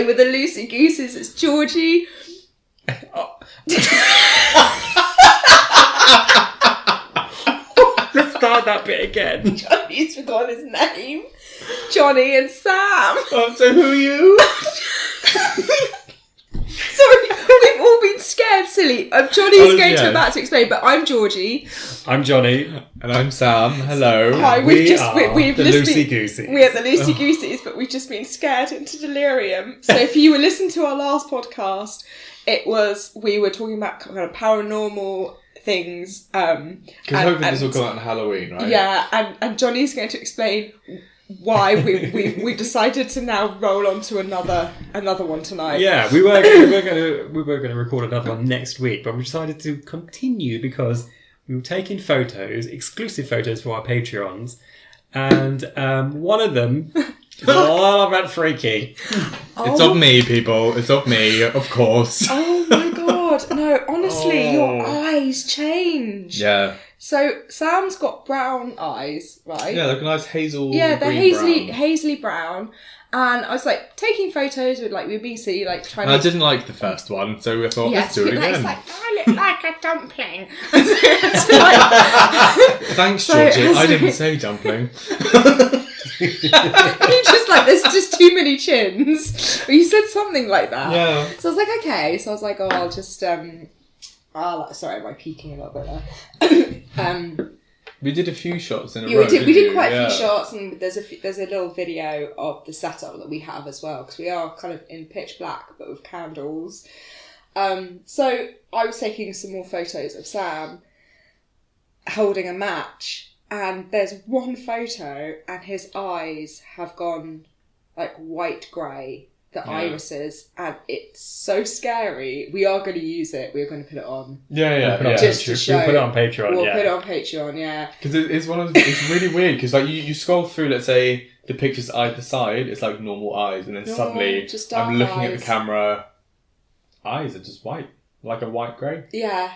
So with the Loosey Goosies, it's Georgie. Let's start that bit again. Johnny's forgotten his name. Jonny and Sam. Oh, so who are you? Sorry, we've all been scared, silly. Johnny's about to explain, but I'm Georgie. I'm Johnny. And I'm Sam. Hello. Hi, we've the Loosey Goosies. We're the Loosey Goosies, but we've just been scared into delirium. So if you were listening to our last podcast, we were talking about kind of paranormal things. Because hopefully this will come out on Halloween, right? Yeah, and Johnny's going to explain why we decided to now roll on to another one tonight. Yeah, we were going to record another one next week, but we decided to continue because we were taking photos, exclusive photos for our Patreons, and one of them is a lot about freaky. It's of me, people. It's of me, of course. Oh my god! No, honestly, your eyes change. Yeah. So Sam's got brown eyes, right? Yeah, they're nice hazel. Yeah, they're green hazily brown. And I was like taking photos with like BBC, like trying. I didn't like the first one, so I thought let's do it again. It's like I look like a dumpling. Thanks, Georgie. I didn't say dumpling. You just like there's just too many chins. But you said something like that. Yeah. So I was like, okay. So I was like, oh, I'll just sorry, am I peeking a little bit there? We did a few shots in a Yeah, row. we did quite a few shots, and there's a little video of the setup that we have as well, because we are kind of in pitch black but with candles. So I was taking some more photos of Sam holding a match, and there's one photo and his eyes have gone like white grey, the irises, and it's so scary. We are going to use it. We're going to put it on. Yeah. Just to show. We'll put it on Patreon. We'll put it on Patreon, yeah. Because it's really weird, because like you scroll through, let's say, the pictures either side, it's like normal eyes, and then suddenly I'm looking at the camera, eyes are just white, like a white grey. Yeah.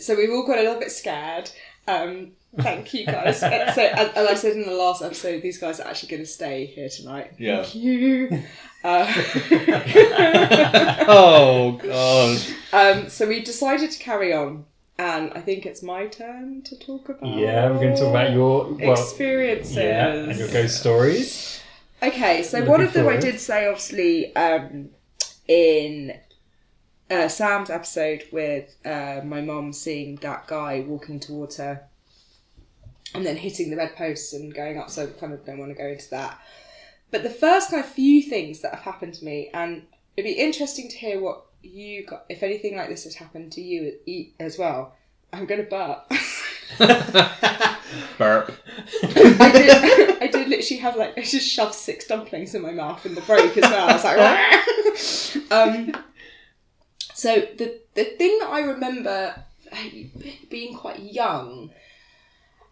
So we've all got a little bit scared. Thank you guys. So, as I said in the last episode, these guys are actually going to stay here tonight. Yeah. Thank you. Oh god. So we decided to carry on, and I think it's my turn to talk about. Yeah, we're going to talk about your experiences. Yeah, and your ghost stories. Okay, so one of them I did say, obviously, in Sam's episode with my mum seeing that guy walking towards her and then hitting the bedposts and going up, so I kind of don't want to go into that. But the first kind of few things that have happened to me, and it'd be interesting to hear what you got, if anything like this has happened to you as well. I'm going to burp. Burp. I did literally have I just shoved 6 dumplings in my mouth in the break as well. I was like, so the thing that I remember being quite young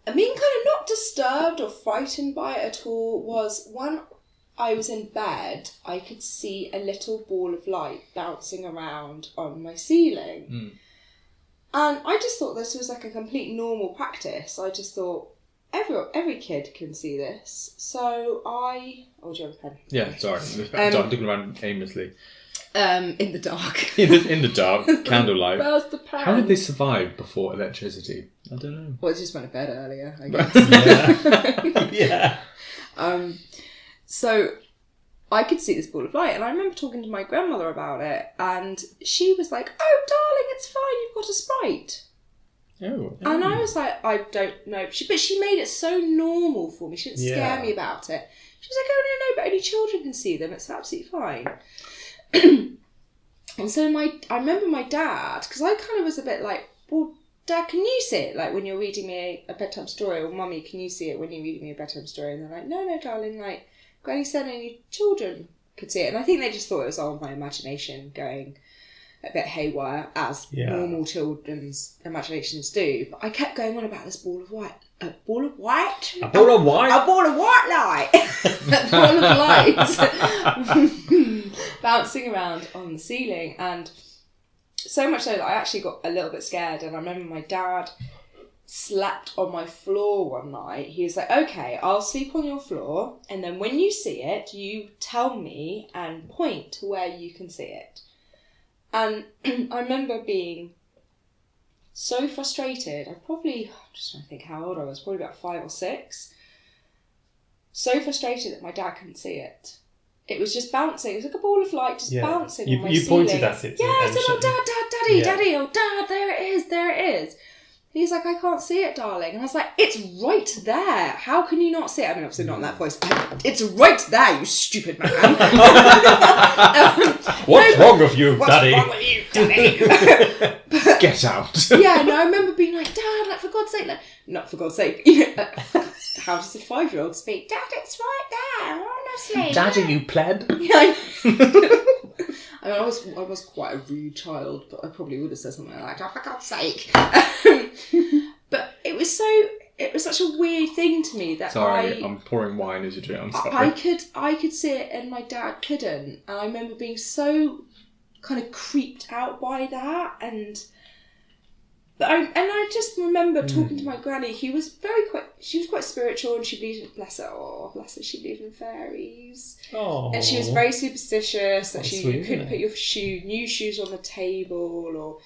and being kind of not disturbed or frightened by it at all was when I was in bed, I could see a little ball of light bouncing around on my ceiling. Mm. And I just thought this was like a complete normal practice. I just thought every kid can see this. So oh, do you have a pen? Yeah, sorry. I'm looking around aimlessly. In the dark. in the dark, candlelight. Where's the pen? How did they survive before electricity? I don't know. Well, it just went to bed earlier, I guess. Yeah. So I could see this ball of light, and I remember talking to my grandmother about it, and she was like, "Oh, darling, it's fine. You've got a sprite." Oh. And I was like, "I don't know." But she made it so normal for me. She didn't scare me about it. She was like, "Oh, no, but only children can see them. It's absolutely fine." And so I remember my dad, because I kind of was a bit like, "Well, Dad, can you see it? Like when you're reading me a bedtime story, or Mummy, can you see it when you're reading me a bedtime story?" And they're like, "No, darling, like Granny said only children could see it." And I think they just thought it was all my imagination going a bit haywire, as normal children's imaginations do. But I kept going on about this ball of white. A ball of white? A ball of white? A ball of white light! A ball of light bouncing around on the ceiling. And so much so that I actually got a little bit scared. And I remember my dad slept on my floor one night. He was like, okay, I'll sleep on your floor, and then when you see it, you tell me and point to where you can see it. And I remember being so frustrated. I'm just trying to think how old I was, probably about 5 or 6. So frustrated that my dad couldn't see it. It was just bouncing. It was like a ball of light just bouncing on my ceiling. You pointed at it. Yeah, I said, oh, Daddy, oh, Dad, there it is. He's like, I can't see it, darling. And I was like, it's right there. How can you not see it? I mean, obviously not in that voice. It's right there, you stupid man. What's wrong with you, Daddy? What's wrong with you, Daddy? Get out. Yeah, no, I remember being like, Dad, like, for God's sake, like, not for God's sake. You know, how does a 5-year-old speak? Dad, it's right there, honestly. Daddy, you pleb. Yeah. I mean, I was quite a rude child, but I probably would have said something like, oh, for God's sake. But it was such a weird thing to me that I'm pouring wine as you do it, I'm sorry. I could see it and my dad couldn't. And I remember being so kind of creeped out by that. But I just remember talking to my granny. She was quite spiritual, and she believed in, bless her, she believed in fairies. Oh. And she was very superstitious that you couldn't it? put your new shoes on the table, or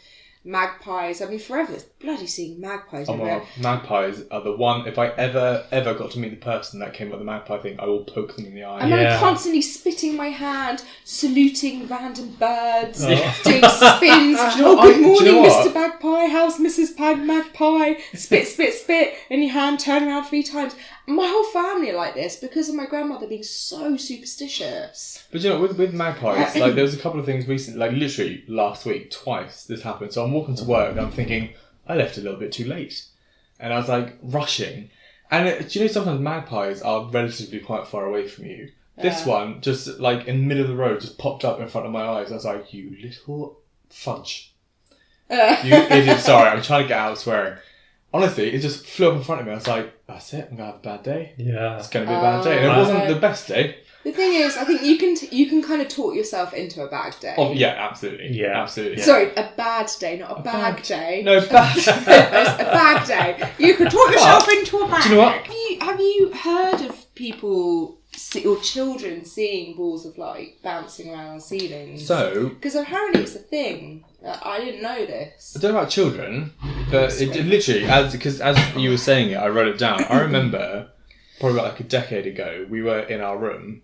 magpies. I mean, forever bloody seeing magpies. Oh, well, magpies are the one. If I ever got to meet the person that came up with the magpie thing, I will poke them in the eye. And I'm constantly spitting my hand, saluting random birds, doing spins. Good morning, Mr. Magpie. How's Mrs. Magpie? Spit, spit, spit in your hand. Turn around 3 times. My whole family are like this because of my grandmother being so superstitious. But you know, with magpies, like there was a couple of things recently, like literally last week, twice this happened. So I'm walking to work and I'm thinking, I left a little bit too late. And I was like rushing. And do you know sometimes magpies are relatively quite far away from you? This one, just like in the middle of the road, just popped up in front of my eyes. I was like, you little fudge. You idiot. Sorry, I'm trying to get out of swearing. Honestly, it just flew up in front of me. I was like, that's it, I'm going to have a bad day. Yeah. It's going to be a bad day. And it wasn't the best day. The thing is, I think you can kind of talk yourself into a bad day. Oh, yeah, absolutely. Yeah, absolutely. Yeah. Sorry, a bad day, not a bag day. No, bad. It's a bad day. You can talk yourself into a bag. Do you know what? Have you heard of people or children seeing balls of light bouncing around on ceilings? So, because apparently it's a thing. I didn't know this. I don't know about children, but it literally, as you were saying it, I wrote it down. I remember probably about like a decade ago, we were in our room,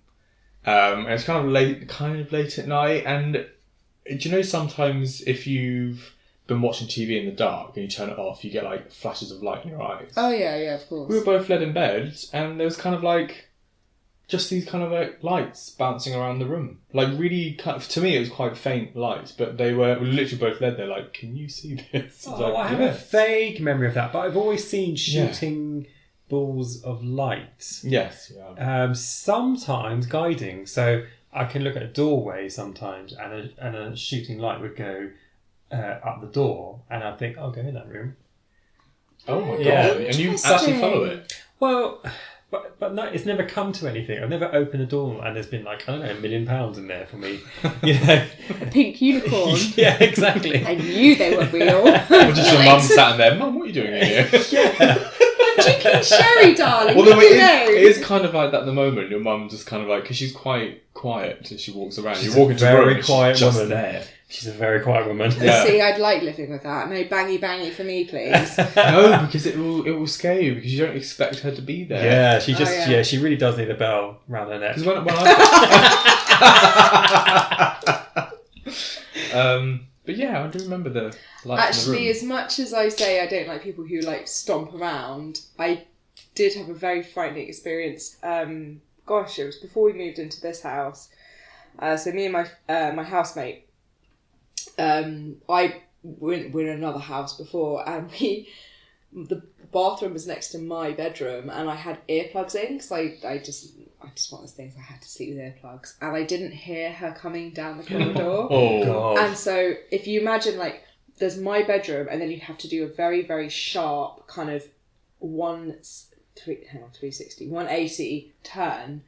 and it's kind of late at night. And do you know sometimes if you've been watching TV in the dark and you turn it off, you get like flashes of light in your eyes? Oh yeah, of course. We were both laid in bed, and there was kind of like just these kind of like lights bouncing around the room. Like really kind of, to me it was quite faint lights, but we were literally both led there like, can you see this? I have a vague memory of that, but I've always seen shooting balls of light. Yes. Yeah. Sometimes guiding, so I can look at a doorway sometimes and a shooting light would go up the door, and I'd think, I'll go in that room. Oh my god. And you actually follow it? Well, But no, it's never come to anything. I've never opened a door and there's been like, I don't know, £1 million in there for me. You know? A pink unicorn. Yeah, exactly. I knew they were real. Or just your mum sat in there, Mum, what are you doing in here? Yeah. I'm drinking sherry, darling. Well, it is kind of like that at the moment. Your mum just kind of like, because she's quite quiet as she walks around. She's you walk into a room, quiet she's just woman. there. She's a very quiet woman. Yeah. See, I'd like living with that. No bangy for me, please. No, because it will scare you because you don't expect her to be there. Yeah, she just she really does need a bell around her neck. Because when but yeah, I do remember the lights in the room. As much as I say I don't like people who like stomp around, I did have a very frightening experience. It was before we moved into this house. So me and my housemate. I were in another house before, and the bathroom was next to my bedroom, and I had earplugs in because I just one of those things I had to sleep with earplugs, and I didn't hear her coming down the corridor. Oh god! And so if you imagine like there's my bedroom, and then you have to do a very very sharp kind of 180 turn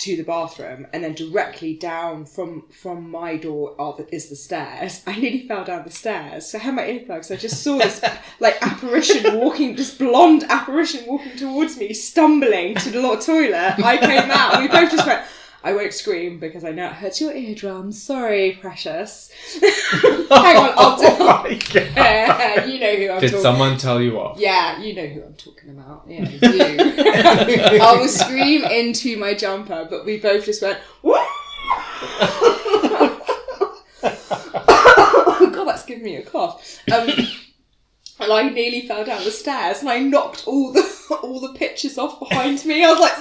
to the bathroom, and then directly down from my door is the stairs. I nearly fell down the stairs. So I had my earplugs. I just saw this apparition walking, this blonde apparition walking towards me, stumbling to the toilet. I came out, and we both just went, I won't scream because I know it hurts your eardrums. Sorry, precious. Hang on, I'll do it. You know who I'm talking about. Did someone tell you off? Yeah, you know who I'm talking about. Yeah, you. I will scream into my jumper, but we both just went, what? Oh, God, that's giving me a cough. And I nearly fell down the stairs, and I knocked all the pictures off behind me. I was like,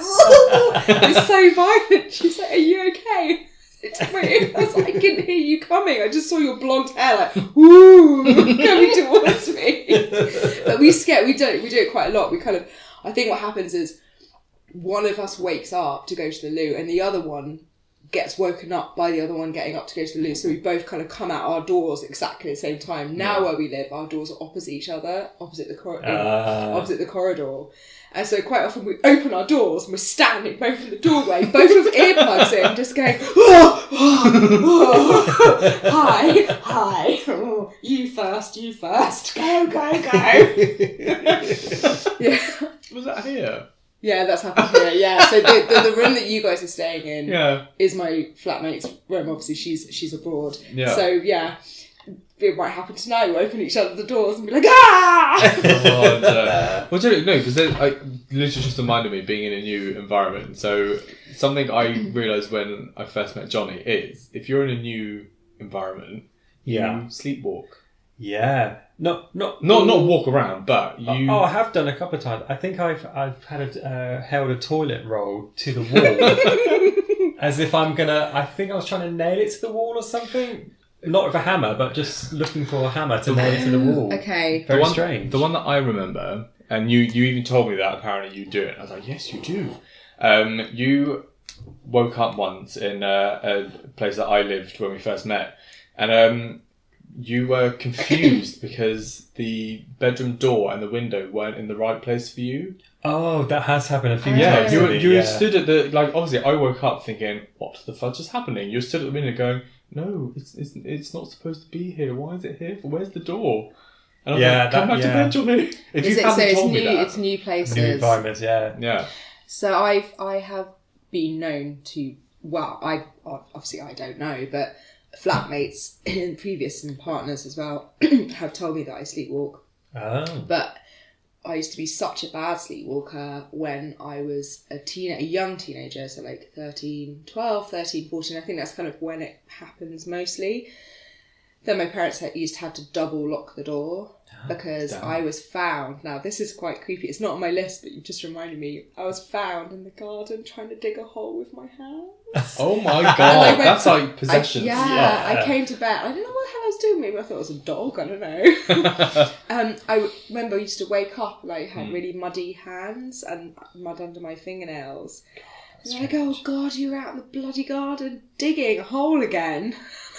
it was so violent. She's like, are you okay? I was like, I couldn't hear you coming. I just saw your blonde hair like, woo, coming towards me. But we do it quite a lot. I think what happens is one of us wakes up to go to the loo, and the other one gets woken up by the other one getting up to go to the loo. So we both kind of come out our doors exactly at the same time. Now where we live, our doors are opposite each other, opposite the corridor. And so quite often we open our doors and we're standing both in the doorway, both with earplugs in, just going, hi, oh, you first, go. Yeah. Was that here? Yeah, that's happened here. Yeah, so the room that you guys are staying in is my flatmate's room. Obviously, she's abroad. Yeah. So yeah, it might happen tonight. We open each other the doors and be like, ah! Well, do you know, because I literally just reminded me being in a new environment. So something I realised when I first met Jonny is if you're in a new environment, you sleepwalk. Yeah. Not walk around, but you... Oh, I have done a couple of times. I think I've had held a toilet roll to the wall as if I'm gonna... I think I was trying to nail it to the wall or something. Not with a hammer, but just looking for a hammer to nail it to the wall. Okay. Very strange. The one that I remember, and you even told me that apparently you do it. I was like, yes, you do. You woke up once in a place that I lived when we first met, and... you were confused because the bedroom door and the window weren't in the right place for you. Oh, that has happened a few times. Yeah, you stood at the... Obviously, I woke up thinking, what the fudge is happening? You stood at the window going, no, it's not supposed to be here. Why is it here? Where's the door? And I was like, come back to bed, Jonny. If you hadn't told me that. It's new places. New environments, yeah. So I have been known to... Well, I don't know, but... flatmates and previous partners as well have told me that I sleepwalk. Oh. But I used to be such a bad sleepwalker when I was a young teenager, so like 13, 14. I think that's kind of when it happens mostly. Then my parents used to have to double lock the door because I was found. Now, this is quite creepy. It's not on my list, but you just reminded me. I was found in the garden trying to dig a hole with my hands. Oh my God. That's like possession. I came to bed. I don't know what the hell I was doing. Maybe I thought it was a dog. I don't know. I remember I used to wake up and I had really muddy hands and mud under my fingernails. And I'm like, oh God, you're out in the bloody garden digging a hole again.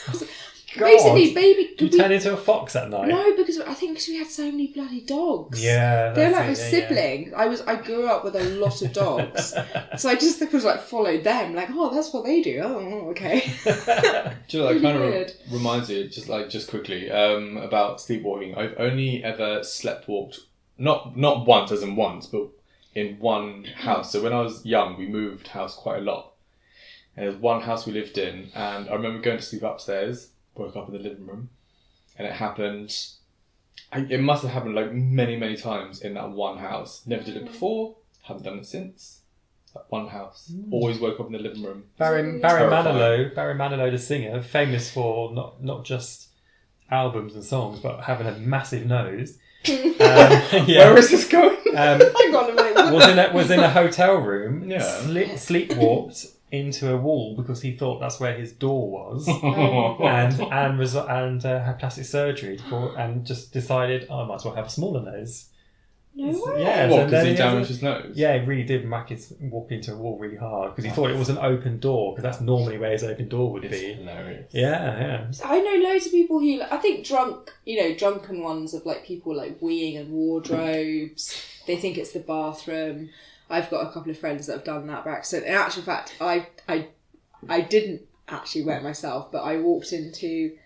I was like, God. Basically, baby... Did you turn into a fox at night? No, because I think we had so many bloody dogs. Yeah, they're like my sibling. Yeah. I grew up with a lot of dogs, so I just was like followed them. Like, oh, that's what they do. Oh, okay. Do you know, that kind of reminds me, just quickly, about sleepwalking. I've only ever sleptwalked, not once as in once, but in one house. So when I was young, we moved house quite a lot. And there was one house we lived in, and I remember going to sleep upstairs. Woke up in the living room, and it happened. It must have happened like many, many times in that one house. Never did it before. Haven't done it since. That one house. Always woke up in the living room. Barry Manilow, the singer, famous for not just albums and songs, but having a massive nose. Where is this going? Hang on a minute. Was in a hotel room. Sleepwalked into a wall because he thought that's where his door was, and had plastic surgery and just decided, I might as well have a smaller nose. No way. Yeah, what? Because he damaged his nose. Yeah, he really did walk into a wall really hard because he thought it was an open door because that's normally where his open door would be. Hilarious. Yeah. I know loads of people who I think drunken ones of like people like weeing in wardrobes. They think it's the bathroom. I've got a couple of friends that have done that by accident. In actual fact, I didn't actually wet myself, but I walked into,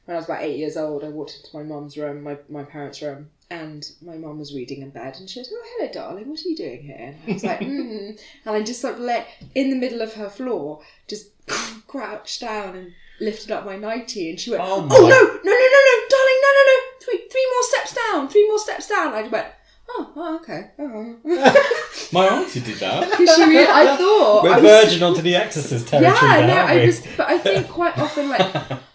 when I was about 8 years old, I walked into my mum's room, my parents' room, and my mum was reading in bed, and she was, "Oh, hello, darling, what are you doing here?" And I was like, and I just sort of in the middle of her floor, just crouched down and lifted up my nightie, and she went, "Oh, no, darling, no, three more steps down. I went, oh, okay. My auntie did that. I thought we're verging onto the Exorcist territory. But I think quite often,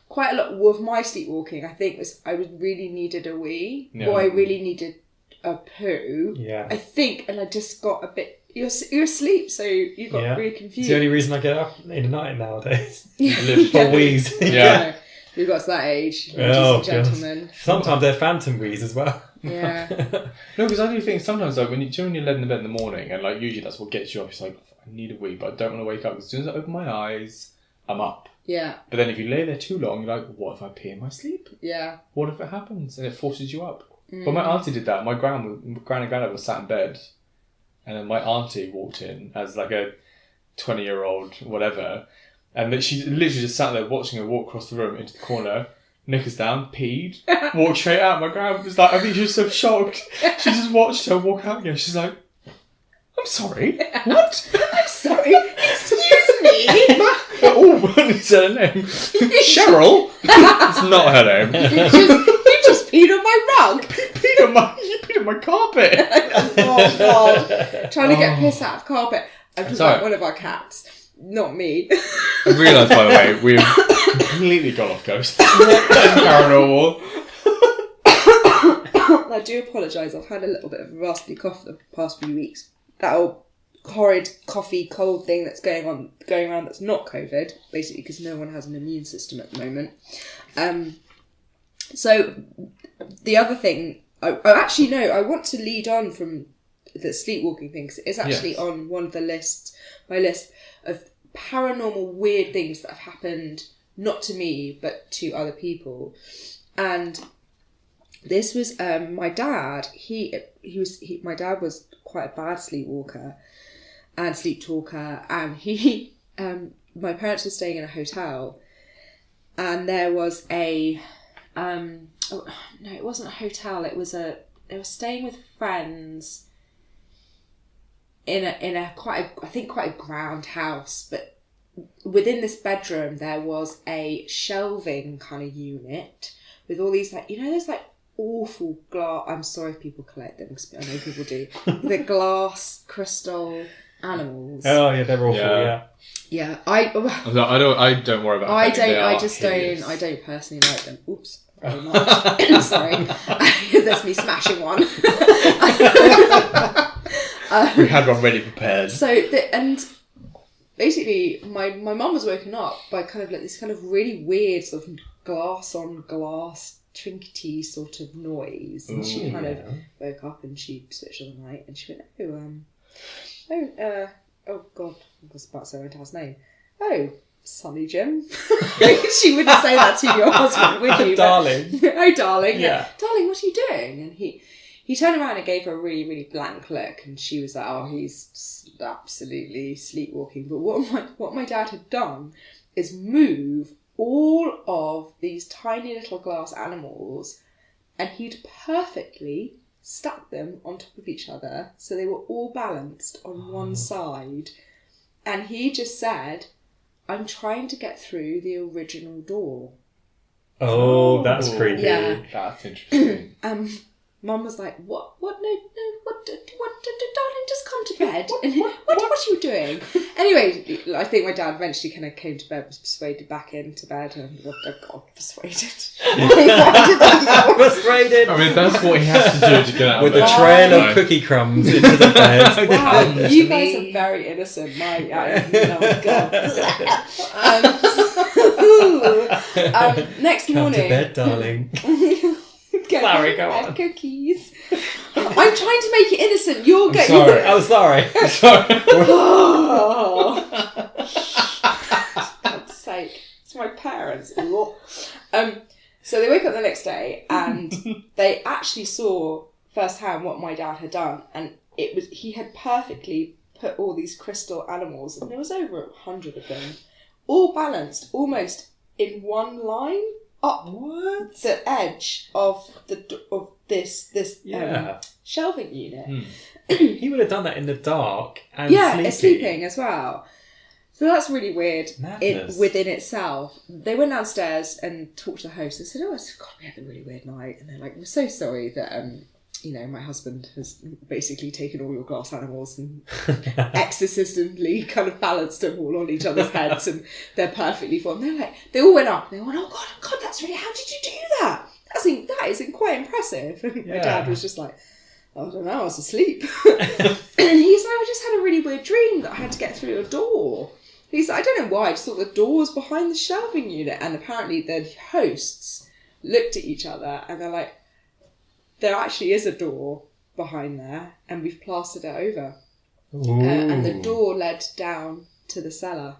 quite a lot with my sleepwalking, I think I really needed a wee, or I really needed a poo. Yeah. I think, and I just got a bit. You're asleep, so you got really confused. It's the only reason I get up in the night nowadays. For wheeze. Yeah. We've got to that age, oh, gentlemen. Sometimes they're phantom wheeze as well. Yeah. No, because I do think sometimes when you're laying in bed in the morning, and usually that's what gets you up. It's like, I need a wee, but I don't want to wake up. As soon as I open my eyes, I'm up. Yeah. But then if you lay there too long, you're like, what if I pee in my sleep? Yeah. What if it happens? And it forces you up. But my auntie did that. My gran and granddad was sat in bed, and then my auntie walked in as a 20-year-old, whatever, and she literally just sat there watching her walk across the room into the corner, knickers down, peed, walked straight out. My gran was like, I think she was so shocked. She just watched her walk out again. She's like, I'm sorry. What? I'm sorry. Excuse me. Oh, he said her name. Cheryl? It's not her name. You just peed on my rug. You peed on my carpet. Oh, God. Trying to get piss out of carpet. I'm just like one of our cats. Not me. I realised, by the way, we've completely gone off coast. Paranormal. I do apologise. I've had a little bit of a raspy cough the past few weeks. That old horrid coffee cold thing that's going around that's not COVID, basically because no one has an immune system at the moment. So the other thing, I want to lead on from the sleepwalking thing, because it's actually on one of my list of paranormal weird things that have happened, not to me, but to other people. And this was my dad. My dad was quite a bad sleepwalker and sleep talker, and my parents were staying in a hotel, and there was a it wasn't a hotel. They were staying with friends in a quite a grand house, but within this bedroom there was a shelving kind of unit with all these those awful glass. I'm sorry if people collect them, because I know people do. The glass crystal animals. Oh yeah, they're awful. Yeah. I don't worry about. I don't personally like them. Oops. Very much. Sorry. That's me smashing one. We had one ready prepared. And basically my mum was woken up by this kind of really weird sort of glass on glass trinkety sort of noise, and she kind of woke up and she switched on the light and she went, oh god, I was about to say my dad's name. Oh, Sonny Jim. She wouldn't say that to your husband, would you? Darling. Oh, darling. Yeah. Darling, what are you doing? And he turned around and gave her a really, really blank look, and she was like, oh, he's absolutely sleepwalking. But what my dad had done is move all of these tiny little glass animals, and he'd perfectly stacked them on top of each other so they were all balanced on one side. And he just said, I'm trying to get through the original door. Oh, that's creepy. Yeah. That's interesting. Mum was like, what, darling, just come to bed. What are you doing? Anyway, I think my dad eventually kind of came to bed, was persuaded back into bed, and persuaded. Persuaded. I mean, that's what he has to do to get out with of a bed. trail of cookie crumbs into the bed. Wow, you guys are very innocent. Next Come morning. to bed, darling. Sorry, go on. Cookies. I'm trying to make it innocent. You're getting. Sorry. Oh, sorry. Sorry. Oh. God's sake. It's my parents. So they wake up the next day and they actually saw firsthand what my dad had done, and he had perfectly put all these crystal animals, and there was over 100 of them, all balanced almost in one line up the edge of this shelving unit. He would have done that in the dark and sleeping as well. So that's really weird within itself. They went downstairs and talked to the host. They said, "Oh, we had a really weird night." And they're like, "We're so sorry that my husband has basically taken all your glass animals and exorcismally kind of balanced them all on each other's heads, and they're perfectly formed." They all went up and they went, "Oh God, that's really, how did you do that? That is quite impressive." And my dad was just like, "I don't know, I was asleep." And he's like, "I just had a really weird dream that I had to get through a door." He's like, "I don't know why, I just thought the door was behind the shelving unit." And apparently the hosts looked at each other and they're like, "There actually is a door behind there and we've plastered it over." And the door led down to the cellar.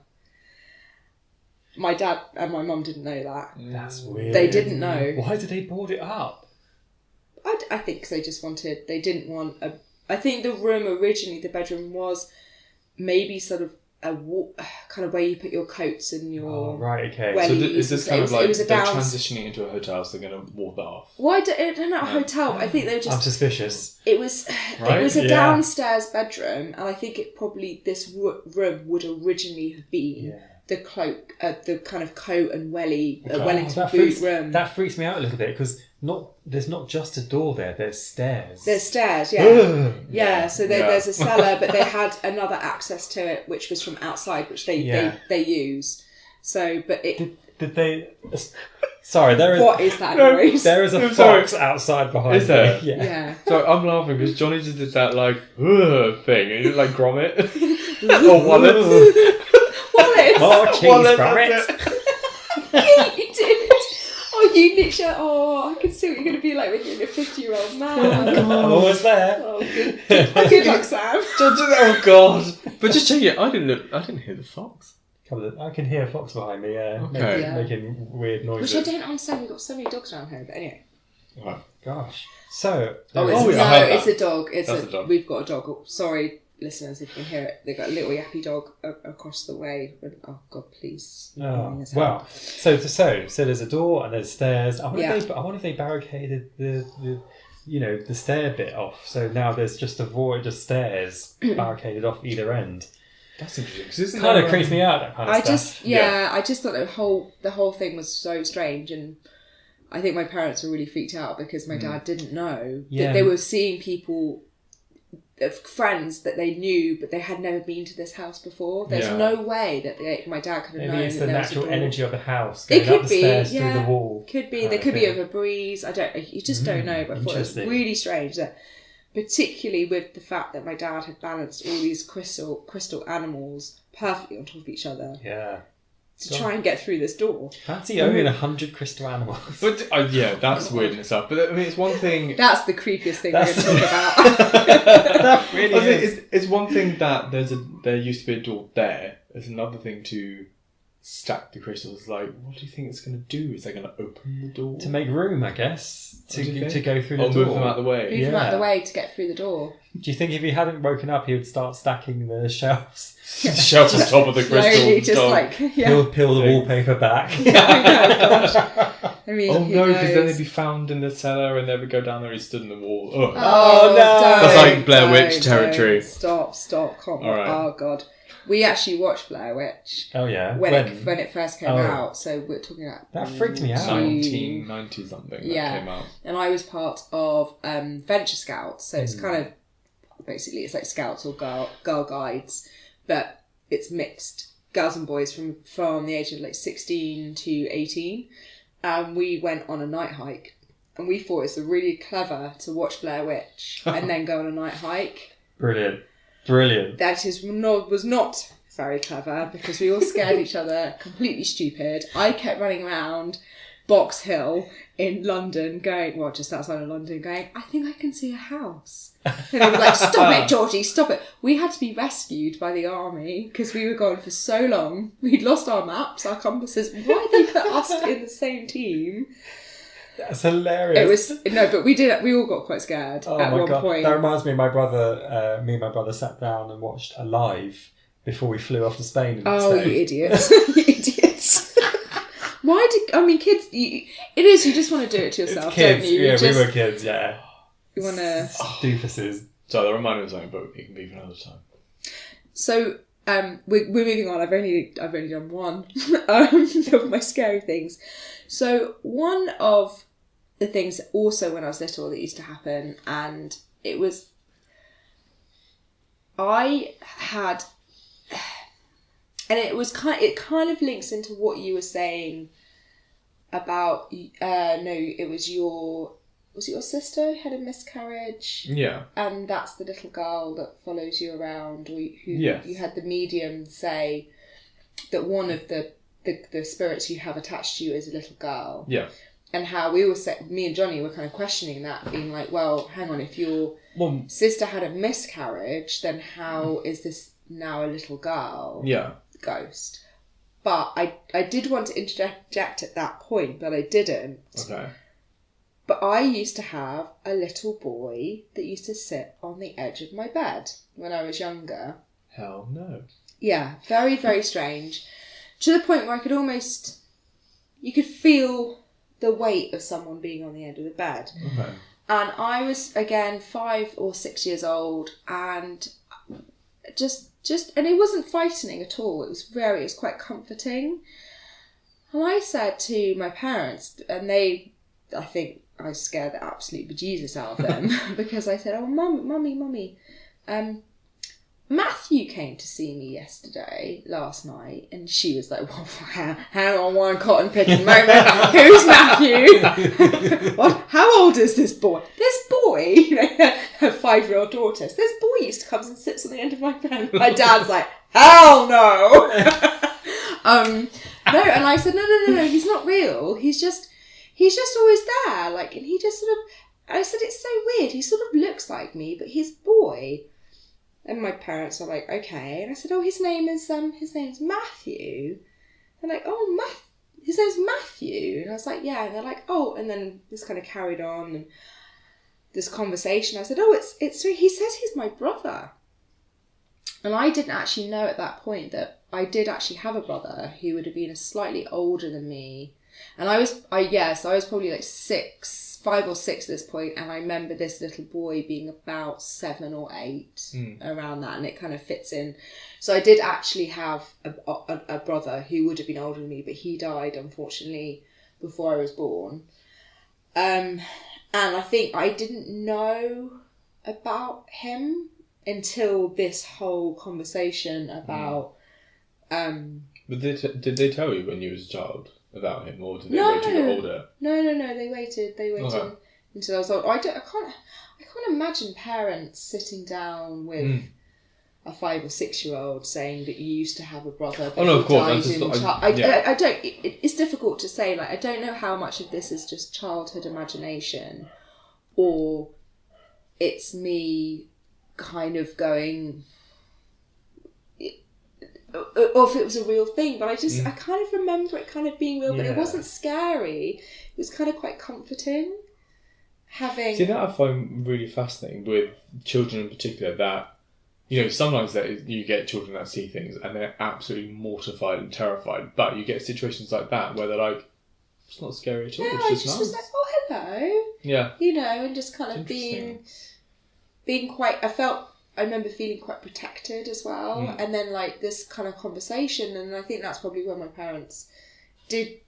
My dad and my mum didn't know that. That's weird. They didn't know. Why did they board it up? I think 'cause they didn't want I think the room originally, the bedroom, was maybe sort of a kind of where you put your coats and your... Oh, right, okay. So is this kind of like they're transitioning into a hotel, so they're going to ward that off? Well, they're not a hotel, but I think they were just... I'm suspicious. It was a downstairs bedroom, and I think this room would originally have been the cloak, the kind of coat and Wellington boot room. That freaks me out a little bit, because there's not just a door there, there's stairs. There's stairs, yeah. Yeah, so there's a cellar, but they had another access to it, which was from outside, which they use. So, but it... Did they... Sorry, there is... What is that noise? There is a fox outside behind Is there? me. Yeah. So I'm laughing because Johnny just did that thing, and he did like Gromit. Or Wallace. Wallace! More cheese, Gromit! You did! Oh, you literally... Oh, I can see what you're going to be like when you're a 50-year-old man. I'm almost there. Oh, good luck, Sam. Oh, God. But just check it, I didn't hear the fox. I can hear a fox behind me, making weird noises. Which I don't understand, we've got so many dogs around here, but anyway. Right. Gosh. So... it's a dog. That's a dog. We've got a dog. Oh, sorry, listeners, if you can hear it. They've got a little yappy dog across the way. Oh, God, please. Oh, well, so there's a door and there's stairs. I wonder if they barricaded the stair bit off. So now there's just a void of stairs barricaded off either end. That's interesting. It kind of creeps me out, that kind of stuff. I just thought the whole thing was so strange, and I think my parents were really freaked out because my dad didn't know that they were seeing people, friends that they knew, but they had never been to this house before. There's no way that my dad could have known. Maybe it's the natural energy of the house going up the stairs through the wall. Could be. There could be of a breeze. You just don't know. But I thought it was really strange that, particularly with the fact that my dad had balanced all these crystal animals perfectly on top of each other. Yeah. To try and get through this door. Fancy owning 100 crystal animals. But that's weird in itself. But I mean, it's one thing. That's the creepiest thing we're going to talk about. That really is. It's one thing that there used to be a door there. There's another thing to stack the crystals. Like, what do you think it's going to do? Is it going to open the door to make room? I guess to go through the door. Move them out of the way. Move them out of the way to get through the door. Do you think if he hadn't woken up, he would start stacking the shelves? The shelves on top of the crystal. He'll peel the wallpaper back. I mean, oh no, because then they'd be found in the cellar and they would go down there and stood in the wall. Oh no! That's like Blair Witch territory. Stop. All right. Oh God. We actually watched Blair Witch. Oh yeah. When it first came out, so we're talking about that freaked me out. 1990 something. That came out. And I was part of Venture Scouts, so it's kind of basically it's like Scouts or Girl Guides, but it's mixed girls and boys from the age of like 16 to 18. We went on a night hike, and we thought it's really clever to watch Blair Witch and then go on a night hike. Brilliant. That was not very clever because we all scared each other, completely stupid. I kept running around Box Hill in London, just outside of London, going, I think I can see a house. And they were like, stop it, Georgie, stop it. We had to be rescued by the army because we were gone for so long. We'd lost our maps, our compasses. Why did they put us in the same team? That's hilarious. But we all got quite scared at one point. That reminds me of my brother. Me and my brother sat down and watched Alive before we flew off to Spain. Oh, you idiots! You idiots! Kids? You just want to do it to yourself, kids, don't you? We were kids. Yeah. You want to doofuses. So that reminded me of something, but it can be for another time. So we're moving on. I've only done one of my scary things. So one of the things also when I was little that used to happen, and it was it kind of links into what you were saying about was it your sister who had a miscarriage? Yeah. And that's the little girl that follows you around, or you had the medium say that one of the spirits you have attached to you is a little girl. Yeah. And how me and Jonny were kind of questioning that, being like, well, hang on, if your sister had a miscarriage, then how is this now a little girl? Yeah. Ghost. But I did want to interject at that point, but I didn't. Okay. But I used to have a little boy that used to sit on the edge of my bed when I was younger. Hell no. Yeah, very, very strange. To the point where you could feel the weight of someone being on the end of the bed. Okay. And I was, again, 5 or 6 years old, and and it wasn't frightening at all. It was quite comforting. And I said to my parents, and I think I scared the absolute bejesus out of them because I said, "Oh, mummy, Matthew came to see me last night," and she was like, "Well, hang on one cotton picking moment. Who's Matthew? What? How old is this boy? This boy, her 5-year-old daughter. This boy used to come and sits on the end of my bed." My dad's like, "Hell no!" No, and I said, no, he's not real. He's just always there, and he just sort of. I said, "It's so weird. He sort of looks like me, but he's boy." And my parents were like, "Okay." And I said, "Oh, his name's Matthew." They're like, "Oh, his name's Matthew." And I was like, "Yeah." And they're like, "Oh," and then this kind of carried on and this conversation. I said, "Oh, it's he says he's my brother." And I didn't actually know at that point that I did actually have a brother who would have been slightly older than me. And I was probably like 5 or 6 at this point, and I remember this little boy being about 7 or 8, around that, and it kind of fits in. So I did actually have a brother who would have been older than me, but he died, unfortunately, before I was born. And I think I didn't know about him until this whole conversation about... But did they tell you when you was a child about him, or did they wait till you were older? No, they waited until I was old. I can't imagine parents sitting down with a 5 or 6-year-old saying that you used to have a brother but of course. I don't. It's difficult to say. I don't know how much of this is just childhood imagination, or it's me kind of going, or if it was a real thing. But I kind of remember it kind of being real, but it wasn't scary. It was kind of quite comforting. See, that I find really fascinating with children in particular, that sometimes that you get children that see things and they're absolutely mortified and terrified, but you get situations like that where they're like, it's not scary at all. Yeah, it's I just was like, oh, hello. Yeah. And just kind of being quite, I remember feeling quite protected as well. And then this kind of conversation, and I think that's probably where my parents did.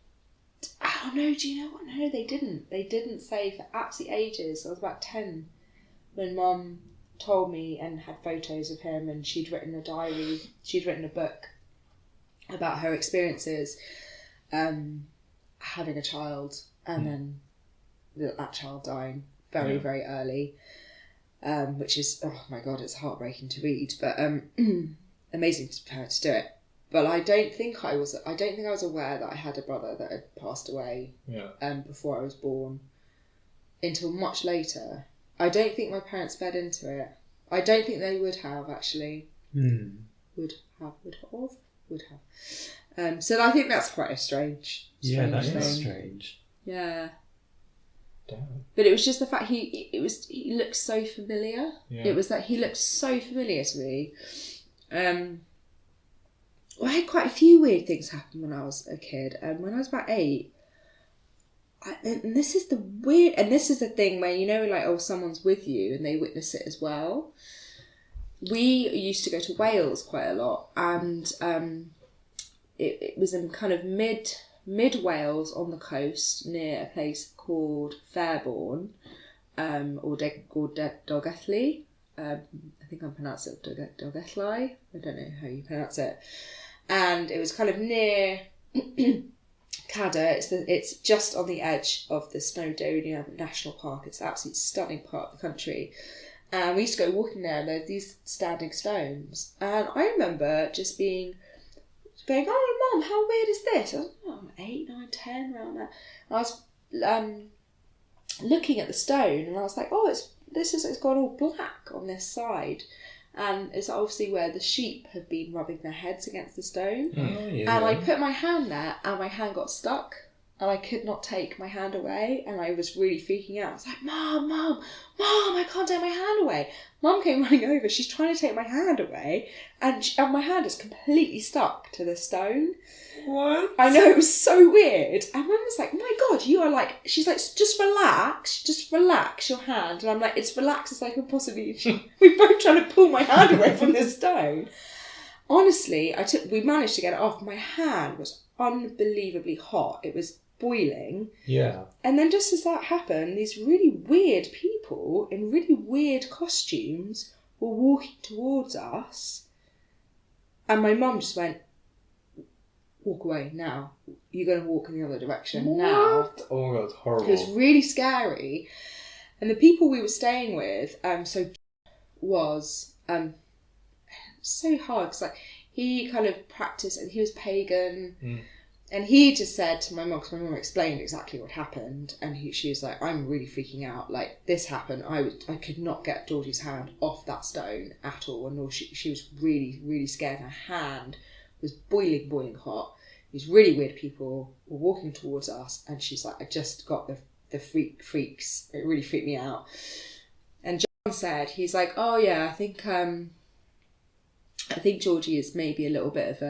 Oh no, do you know what? No, they didn't. They didn't say for absolutely ages. I was about 10 when Mum told me and had photos of him, and she'd written a diary. She'd written a book about her experiences having a child, and then that child dying very, very early, which is, oh my God, it's heartbreaking to read, but amazing for her to do it. But I don't think I was aware that I had a brother that had passed away before I was born until much later. I don't think my parents fed into it. I don't think they would have, actually. Would have. So I think that's quite a strange that thing. is strange. Yeah. Damn. But it was just the fact he looked so familiar. Yeah. It was that he looked so familiar to me. I had quite a few weird things happen when I was a kid. And when I was about 8, and this is the thing where, you know, like, oh, someone's with you and they witness it as well. We used to go to Wales quite a lot, and it was in kind of mid Wales on the coast near a place called Fairbourne, or Dolgelly. I think I'm pronouncing it Dolgelly. I don't know how you pronounce it. And it was kind of near Cadder. It's just on the edge of the Snowdonia National Park. It's an absolutely stunning part of the country. And we used to go walking there, and there were these standing stones. And I remember just going, oh, Mum, how weird is this? I was 8, 9, 10, around there. And I was looking at the stone, and I was like, oh, it's gone all black on this side. And it's obviously where the sheep have been rubbing their heads against the stone. Oh, yeah. And I put my hand there, and my hand got stuck. And I could not take my hand away, and I was really freaking out. I was like, Mum, I can't take my hand away. Mum came running over. She's trying to take my hand away, and my hand is completely stuck to the stone. What? I know, it was so weird. And Mum was like, my God, you are like... She's like, just relax your hand. And I'm like, it's relaxed as I can possibly... We're both trying to pull my hand away from the stone. Honestly, we managed to get it off. My hand was unbelievably hot. It was boiling. Yeah. And then just as that happened, these really weird people in really weird costumes were walking towards us. And my mum just went, walk away now. You're going to walk in the other direction now. Oh my God, it's horrible. It was really scary. And the people we were staying with, was so hard, because like, he kind of practiced, and he was pagan. And he just said to my mum, because my mum explained exactly what happened, and she was like, I'm really freaking out. Like, this happened. I could not get Georgie's hand off that stone at all. And she was really, really scared. Her hand was boiling hot. These really weird people were walking towards us, and she's like, I just got the freaks. It really freaked me out. And John said, he's like, oh yeah, I think Georgie is maybe a little bit of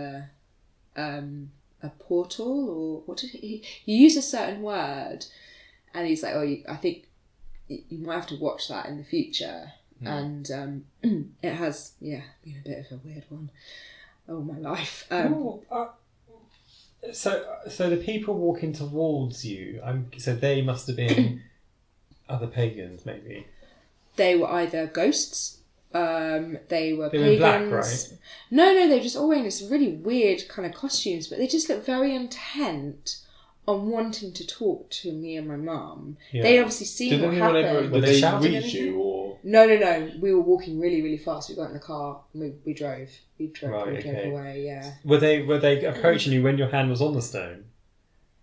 a portal, or what did he used a certain word, and he's like, oh, I think you might have to watch that in the future. And it has been a bit of a weird one all my life. So the people walking towards you, so they must have been other pagans, maybe. They were either ghosts. They were They pagans. were in black, right? No, they were just all wearing this really weird kind of costumes, but they just looked very intent on wanting to talk to me and my mum. Yeah. They'd obviously seen what happened. Did they they shouting reach anything? you, or? No. We were walking really, really fast. We got in the car and we drove. We drove away, yeah. Were they approaching you when your hand was on the stone?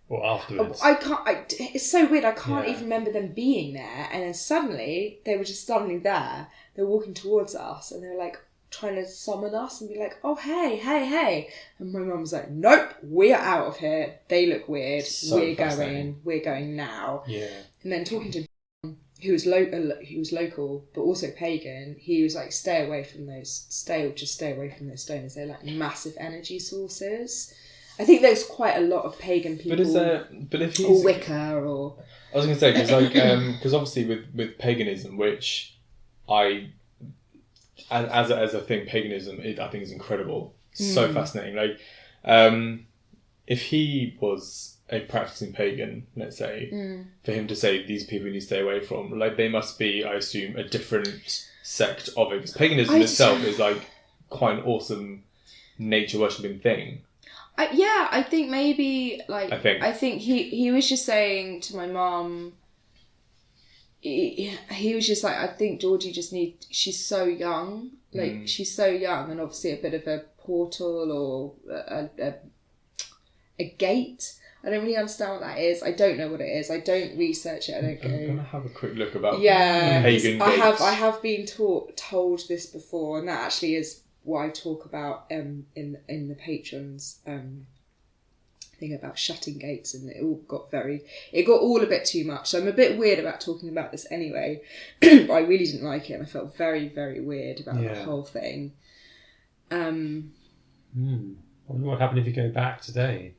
Or afterwards? It's so weird. I can't Yeah. even remember them being there. And then suddenly, they were just suddenly there. They were walking towards us, and they were like trying to summon us and be like, oh, hey. And my mum was like, nope, we're out of here. They look weird. So We're going now. Yeah. And then talking to John, who was local, but also pagan, he was like, stay away from those stones. They're like massive energy sources. I think there's quite a lot of pagan people. But if he's... Or Wicca, or... I was going to say, because obviously with paganism, which as a thing, paganism, I think is incredible. So fascinating. Like, if he was a practicing pagan, let's say, for him to say these people you need to stay away from, like, they must be, I assume, a different sect of it. Because paganism itself is like quite an awesome nature worshipping thing. I think maybe, like... I think he was just saying to my mum... He was just like, I think Georgie just she's so young. Like, she's so young, and obviously a bit of a portal or a gate. I don't really understand what that is. I don't know what it is. I don't research it. I don't go... I'm going to have a quick look about pagan gates. I have been told this before, and that actually is what I talk about in the patrons thing about shutting gates, and it got all a bit too much. So I'm a bit weird about talking about this anyway. But I really didn't like it, and I felt very, very weird about the whole thing. I wonder what happened if you go back today.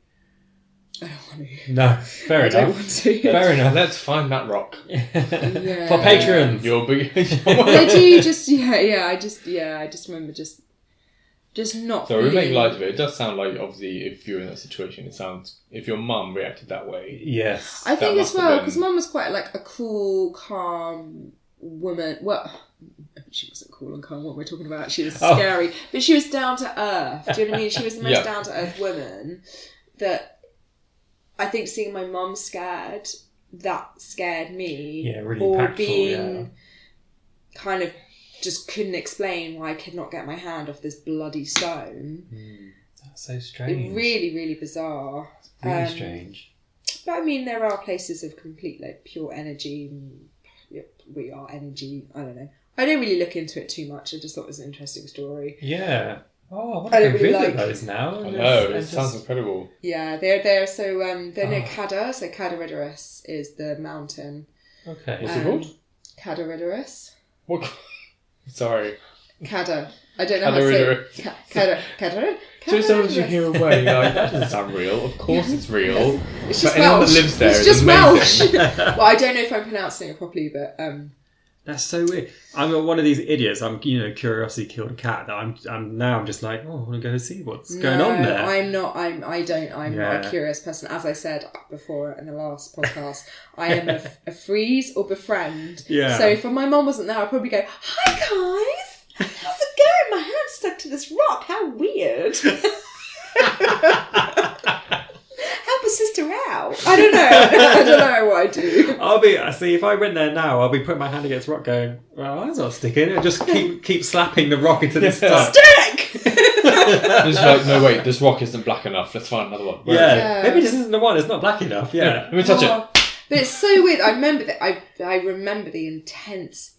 I don't want to. No, fair enough. I don't want to. Fair enough. Let's find that rock. Yeah. For patrons. You're big. I do just, I just remember just not. So we make light of it. It does sound like, obviously, if you're in that situation, it sounds. If your mum reacted that way. Yes. I think as well, because Mum was quite like a cool, calm woman. Well, she wasn't cool and calm. What we're talking about, she was scary, but she was down to earth. Do you know what I mean? She was the most down to earth woman that. I think seeing my mum scared, that scared me. Yeah, really or impactful, being kind of just couldn't explain why I could not get my hand off this bloody stone. That's so strange. Really, really bizarre. It's really strange. But I mean, there are places of complete, like, pure energy. We are energy. I don't know. I don't really look into it too much. I just thought it was an interesting story. Yeah. Oh, I want to go visit those now. I know, it sounds incredible. Yeah, they're there. So they're near Cadder. So Cadaridoris is the mountain. Okay. What's it called? Cadaridoris. What? Sorry. Cadder. I don't know how to say it. Cadder. So sometimes you hear a word, you're like, that doesn't sound real. Of course it's real. It's just but anyone Welsh. that lives there it's is just amazing. Welsh. Well, I don't know if I'm pronouncing it properly, but that's so weird. I'm one of these idiots. I'm, curiosity killed a cat. That I'm just like, oh, I want to go see what's going on there. I'm not. I'm not a curious person. As I said before in the last podcast, I am a freeze or befriend. Yeah. So if my mum wasn't there, I'd probably go, "Hi guys, how's it going? My hand's stuck to this rock. How weird." Help a sister out. I don't know. I don't know what I do. See, if I went there now, I'll be putting my hand against rock going, well, that's not sticking. I'll just keep slapping the rock into the stuff. Stick! It's like, no, wait, this rock isn't black enough. Let's find another one. Yeah. Maybe this isn't the one. It's not black enough. Yeah. Let me touch it. But it's so weird. I remember that. I remember the intense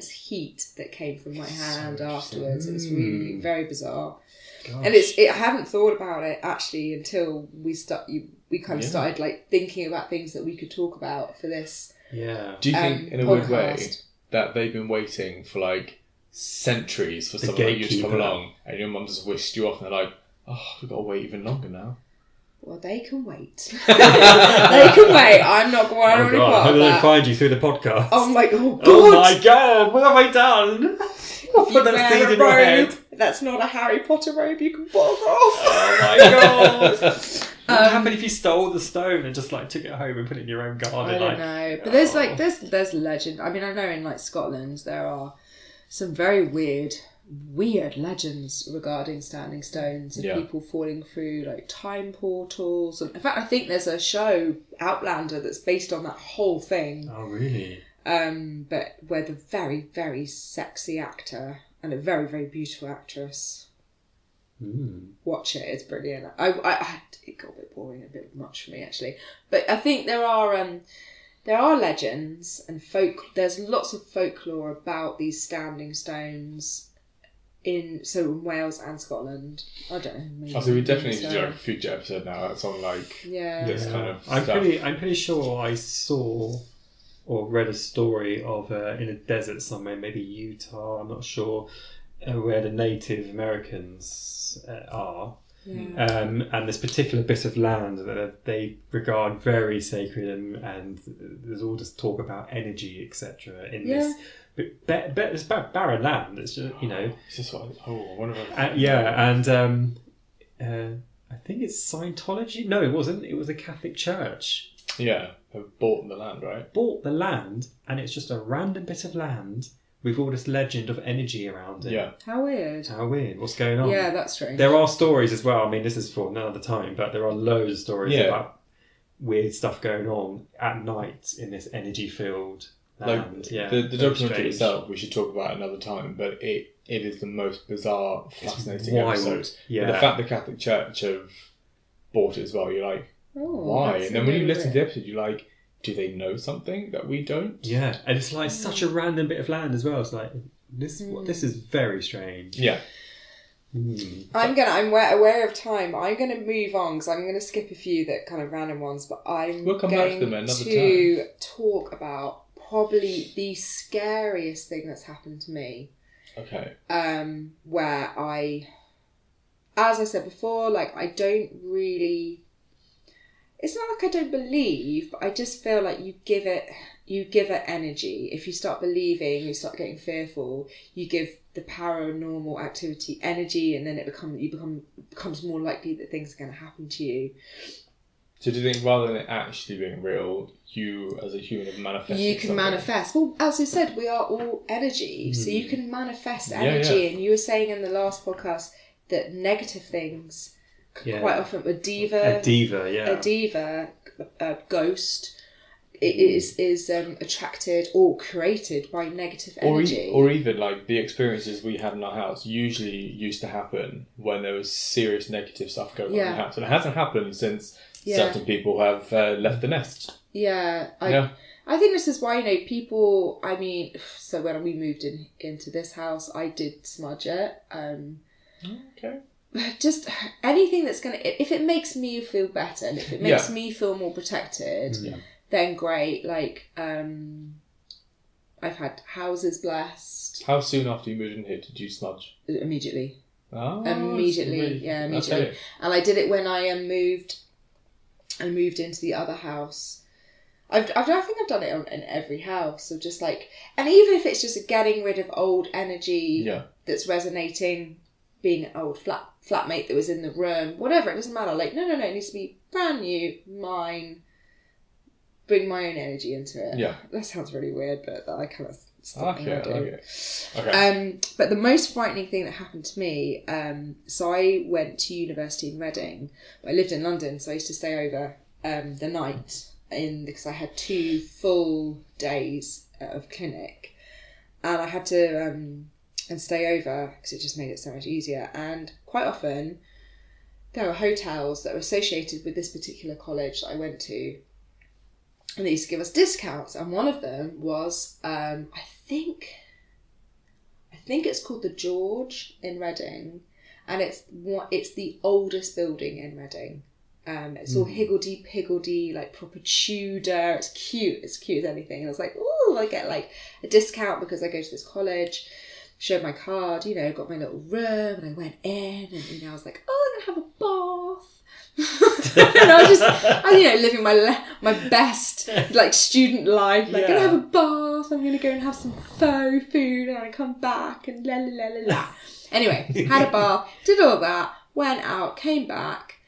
heat that came from my hand afterwards. It was really very bizarre. Gosh. And I haven't thought about it actually until we started like thinking about things that we could talk about for this. Yeah. Do you think in a weird way that they've been waiting for like centuries for someone like you to come along, and your mum just whisked you off, and they're like, oh, we've got to wait even longer now? Well, they can wait. They can wait. I'm not going to be part How of do that. they find you through the podcast? Oh my god! Oh my god! What have I done? I'll put that seed in your head. That's not a Harry Potter robe. You can bog off. Oh my god! What happened if you stole the stone and just like took it home and put it in your own garden? I don't know, but there's legend. I mean, I know in like Scotland there are some very weird legends regarding standing stones and people falling through like time portals. And in fact, I think there's a show Outlander that's based on that whole thing. Oh really? But where the very, very sexy actor and a very, very beautiful actress. Watch it, it's brilliant. It got a bit boring, a bit much for me actually. But I think there are legends and there's lots of folklore about these standing stones in Wales and Scotland. I don't know. So we definitely need to do like a future episode now. That's on like this kind of stuff. I'm pretty sure I saw or read a story of in a desert somewhere, maybe Utah, I'm not sure, where the Native Americans are. Yeah. And this particular bit of land that they regard very sacred, and there's all this talk about energy, etc. in this. But it's about barren land. It's just, It's just what I wonder. And I think it's Scientology. No, it wasn't. It was a Catholic church. Yeah, have bought the land, right? Bought the land, and it's just a random bit of land with all this legend of energy around it. Yeah. How weird. What's going on? Yeah, that's strange. There are stories as well. I mean, this is for another time, but there are loads of stories about weird stuff going on at night in this energy-filled land. Like, the documentary itself, we should talk about another time, but it is the most bizarre, fascinating episode. Yeah. But the fact the Catholic Church have bought it as well, you're like, why? And then when you listen to the episode, you're like, do they know something that we don't? Yeah, and it's like such a random bit of land as well. It's like, this is very strange. Yeah. I'm aware of time. I'm gonna move on because I'm gonna skip a few that kind of random ones, but we'll come back to them another time. Talk about probably the scariest thing that's happened to me. Okay. Where as I said before, like I don't really. It's not like I don't believe, but I just feel like you give it energy. If you start believing, you start getting fearful, you give the paranormal activity energy, and then it becomes more likely that things are going to happen to you. So do you think rather than it actually being real, you as a human have manifested You can manifest. Well, as I said, we are all energy, so you can manifest energy. Yeah. And you were saying in the last podcast that negative things quite often a diva, a ghost is attracted or created by negative energy, or even like the experiences we had in our house usually used to happen when there was serious negative stuff going on in the house, and it hasn't happened since certain people have left the nest. I think this is why people. I mean, so when we moved into this house, I did smudge it. Okay. Just anything that's if it makes me feel better and if it makes me feel more protected, then great. Like, I've had houses blessed. How soon after you moved in here did you smudge? Immediately. Oh, immediately. Immediately. And I did it when I moved into the other house. I think I've done it in every house. Of just like, and even if it's just getting rid of old energy that's resonating. Being an old flatmate that was in the room, whatever, it doesn't matter. Like, no, it needs to be brand new, mine. Bring my own energy into it. Yeah, that sounds really weird, but I kind of something I do. Okay. But the most frightening thing that happened to me. So I went to university in Reading, but I lived in London, so I used to stay over the night because I had 2 full days of clinic, and I had to. And stay over because it just made it so much easier. And quite often there were hotels that were associated with this particular college that I went to, and they used to give us discounts. And one of them was I think it's called the Georgie in Reading, and it's the oldest building in Reading. It's all higgledy-piggledy, like proper Tudor. It's cute as anything. And I was like, oh, I get like a discount because I go to this college. Showed my card, got my little room, and I went in, and I was like, oh, I'm gonna have a bath. And I was living my best like student life. Like, gonna have a bath. I'm gonna go and have some faux food, and I come back and la la la la la. Anyway, had a bath, did all that, went out, came back,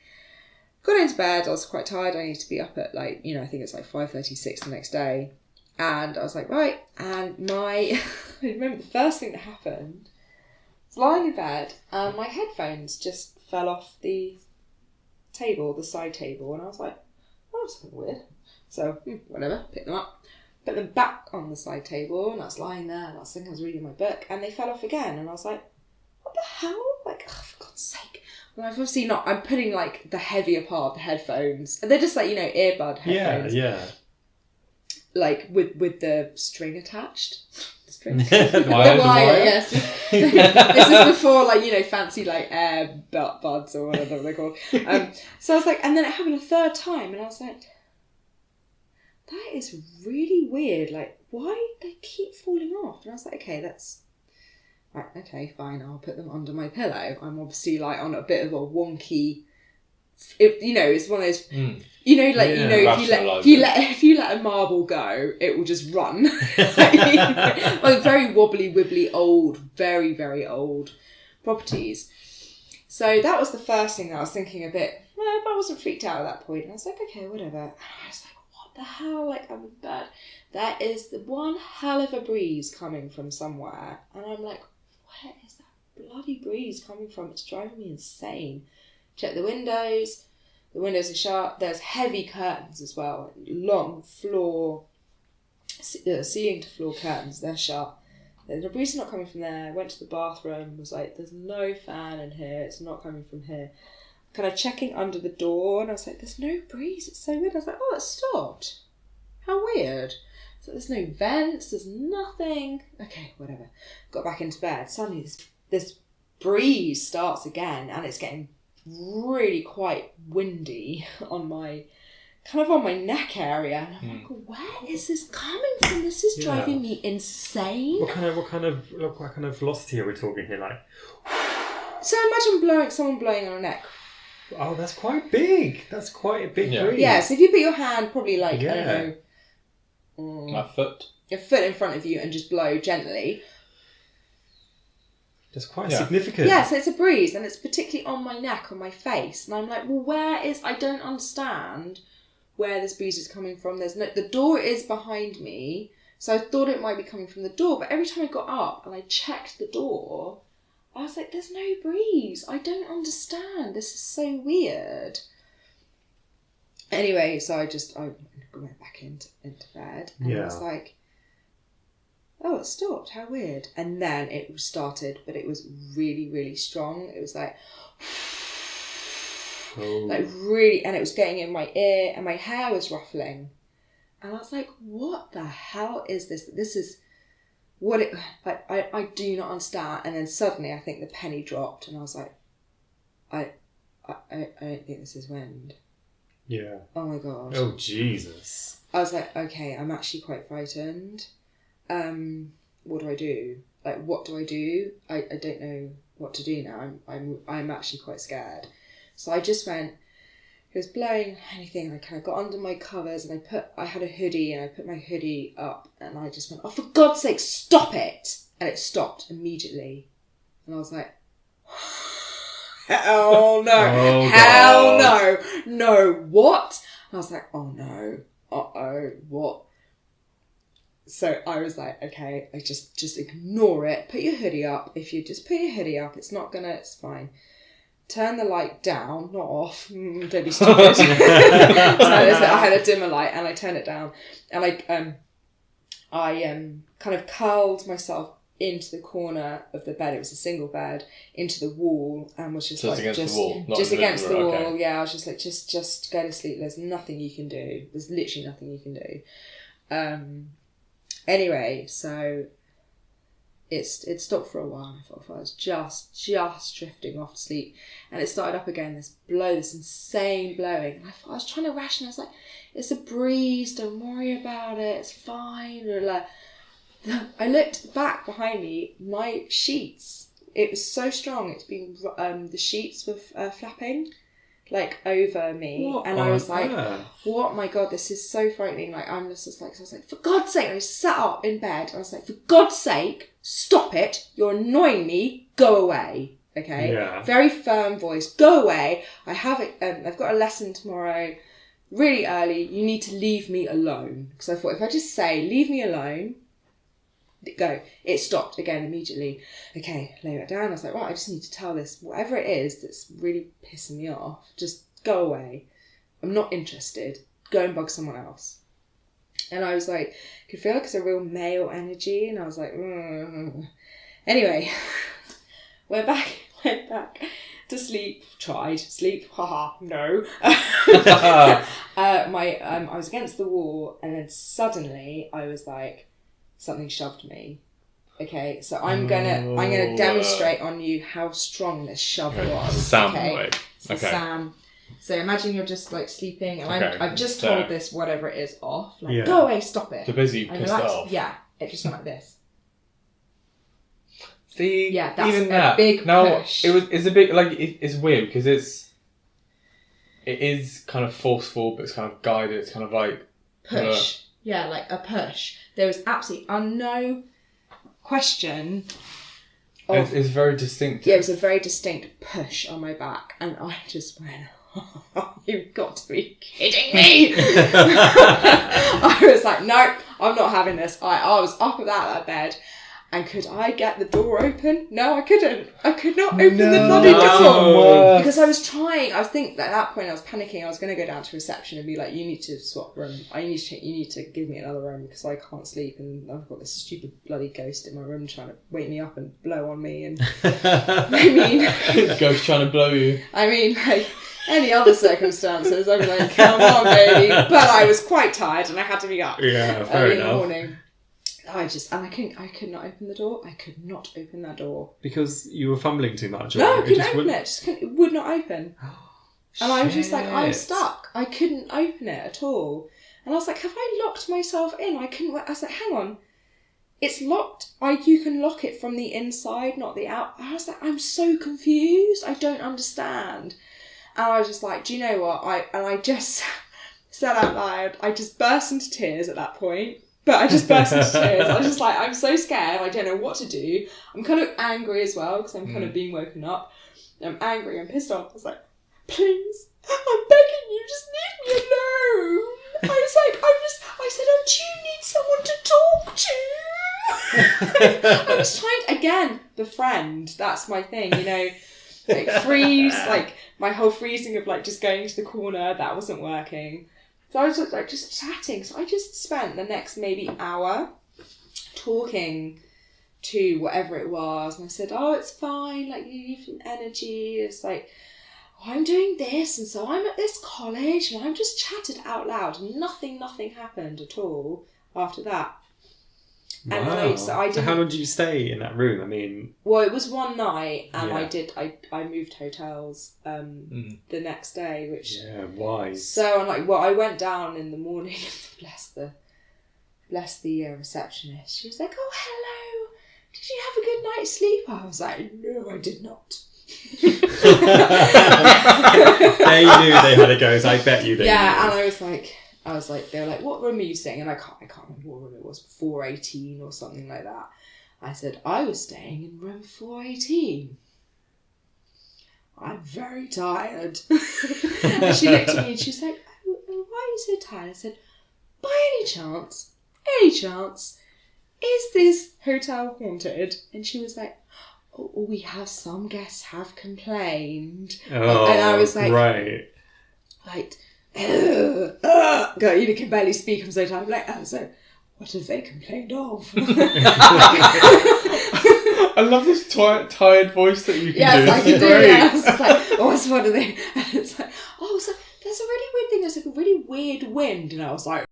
got into bed. I was quite tired. I needed to be up at I think it's like 5:36 the next day. And I was like, right. And I remember the first thing that happened. I was lying in bed and my headphones just fell off the table, the side table. And I was like, oh, that's something weird. So, whatever, picked them up. Put them back on the side table. And I was lying there and I was thinking I was reading my book. And they fell off again. And I was like, what the hell? Like, oh, for God's sake. And I've obviously not, I'm putting like the heavier part of the headphones. And they're just like, earbud headphones. Yeah. Like with the string attached. The wire, yes. This is before fancy buds or whatever they're called. So I was like, and then it happened a third time, and I was like, that is really weird. Like, why do they keep falling off? And I was like, okay, that's right. Okay, fine. I'll put them under my pillow. I'm obviously on a bit of a wonky. It's one of those. If you let a marble go, it will just run. Like very wobbly, wibbly, old, very, very old properties. So that was the first thing that I was thinking a bit. Well, I wasn't freaked out at that point. And I was like, okay, whatever. And I was like, what the hell? Like, I'm in bed. There is one hell of a breeze coming from somewhere, and I'm like, where is that bloody breeze coming from? It's driving me insane. Check the windows. The windows are shut. There's heavy curtains as well. Long floor, ceiling to floor curtains. They're shut. The breeze is not coming from there. I went to the bathroom. Was like, there's no fan in here. It's not coming from here. Kind of checking under the door, and I was like, there's no breeze. It's so weird. I was like, oh, it stopped. How weird. So there's no vents. There's nothing. Okay, whatever. Got back into bed. Suddenly, this breeze starts again, and it's getting really quite windy on my neck area, and I'm like, where is this coming from? This is driving me insane. What kind of velocity are we talking here? Like, so imagine someone blowing on a neck. Oh, that's quite big. That's quite a big breeze. Yeah, so if you put your hand probably like, I don't know, a foot in front of you and just blow gently. That's quite significant. Yeah, so it's a breeze, and it's particularly on my neck, on my face, and I'm like, well, I don't understand where this breeze is coming from. The door is behind me, so I thought it might be coming from the door, but every time I got up and I checked the door, I was like, there's no breeze. I don't understand. This is so weird. Anyway, so I went back into bed, and I was like, oh, it stopped. How weird. And then it started, but it was really, really strong. It was like, like really, and it was getting in my ear, and my hair was ruffling. And I was like, what the hell is this? This is what it, I do not understand. And then suddenly I think the penny dropped, and I was like, I don't think this is wind. Yeah. Oh my God. Oh, Jesus. I was like, okay, I'm actually quite frightened. What do I do? Like, what do I do? I don't know what to do now. I'm actually quite scared. So I just went, it was blowing anything, and I kind of got under my covers, and I had a hoodie, and I put my hoodie up, and I just went, oh, for God's sake, stop it! And it stopped immediately. And I was like, hell no, hell no, no, what? And I was like, oh no, uh-oh, what? So I was like, okay, I just ignore it. Put your hoodie up. If you just put your hoodie up, it's fine. Turn the light down, not off. Don't be stupid. So I had a dimmer light, and I turned it down, and I kind of curled myself into the corner of the bed. It was a single bed, into the wall, and was just like against the wall, just against the wall. Okay. Yeah, I was just like, just go to sleep. There's nothing you can do. There's literally nothing you can do. Anyway, so it stopped for a while, and I thought I was just drifting off to sleep, and it started up again, this insane blowing, and I was trying to rationalise, like, it's a breeze, don't worry about it, it's fine. I looked back behind me, my sheets, it was so strong, it's been, the sheets were flapping, like, over me, and I was like, what, my God, this is so frightening, like, I'm just like, so I was like, for God's sake, I sat up in bed, and I was like, for God's sake, stop it, you're annoying me, go away, okay? Yeah. Very firm voice, go away, I've got a lesson tomorrow, really early, you need to leave me alone, because I thought, if I just say, leave me alone, go. It stopped again immediately. Okay, lay it down. I was like, right, I just need to tell this, whatever it is that's really pissing me off, just go away. I'm not interested. Go and bug someone else. And I was like, I could feel like it's a real male energy, and I was like, Anyway, went back to sleep. Tried sleep. Haha, no. I was against the wall, and then suddenly I was like, something shoved me. Okay, so I'm gonna demonstrate on you how strong this shove was. Sam, okay? Sam. So imagine you're just like sleeping, and I've just told this whatever it is off. Like, go away, stop it. So basically, you pissed it off. Yeah, it just went like this. See, yeah, that's even a big push. It's a bit like it's weird because it is kind of forceful, but it's kind of guided. It's kind of like push. Yeah, like a push. There was absolutely no question. It's very distinct. Yeah, it was a very distinct push on my back, and I just went, oh, you've got to be kidding me. I was like, nope, I'm not having this. I was up at that bed, and could I get the door open? No, I couldn't. I could not open the bloody door. Because I was trying, I think at that point I was panicking. I was going to go down to reception and be like, you need to swap room. You need to give me another room because I can't sleep, and I've got this stupid bloody ghost in my room trying to wake me up and blow on me. And I mean... Ghost trying to blow you. I mean, like, any other circumstances, I'd be like, come on, baby. But I was quite tired and I had to be up early in the morning. I could not open the door. I could not open that door. Because you were fumbling too much? Or No, I couldn't open it. It would not open. And I was just like, I'm Shit. stuck. I couldn't open it at all. And I was like, have I locked myself in? I was like, hang on. It's locked. You can lock it from the inside, not the out. I was like, I'm so confused. I don't understand. And I was just like, do you know what? I just said out loud, I just burst into tears at that point. But I just burst into tears. I was just like, I'm so scared. I don't know what to do. I'm kind of angry as well because I'm kind of being woken up. I'm angry. I'm pissed off. I was like, please, I'm begging you, just leave me alone. I said, do you need someone to talk to? I was trying to, again, befriend. That's my thing, like freeze, like my whole freezing of like just going to the corner, that wasn't working. So I was like just chatting. So I just spent the next maybe hour talking to whatever it was. And I said, oh, it's fine. Like, you need an energy. It's like, I'm doing this, and so I'm at this college, and I'm just chatted out loud. Nothing happened at all after that. Wow. And so how long did you stay in that room? I mean... Well, it was one night, and I moved hotels the next day, which... Yeah, wise. So I went down in the morning, bless the receptionist. She was like, oh, hello, did you have a good night's sleep? I was like, no, I did not. They knew they had a go, so I bet you they knew. And I was like, they were like, what room are you staying in? I can't remember what room it was, 418 or something like that. I said, I was staying in room 418. I'm very tired. And she looked at me and she was like, oh, why are you so tired? I said, by any chance, is this hotel haunted? And she was like, oh, we have some guests have complained. Oh, and I was like, right. Like, God, you can barely speak. I'm so tired. I'm like, so what have they complained of? I love this tired voice that you can do. Yes, I can do it. Yeah. I was like, oh, what are they? And it's like, oh, so there's a really weird thing. There's like a really weird wind. And I was like,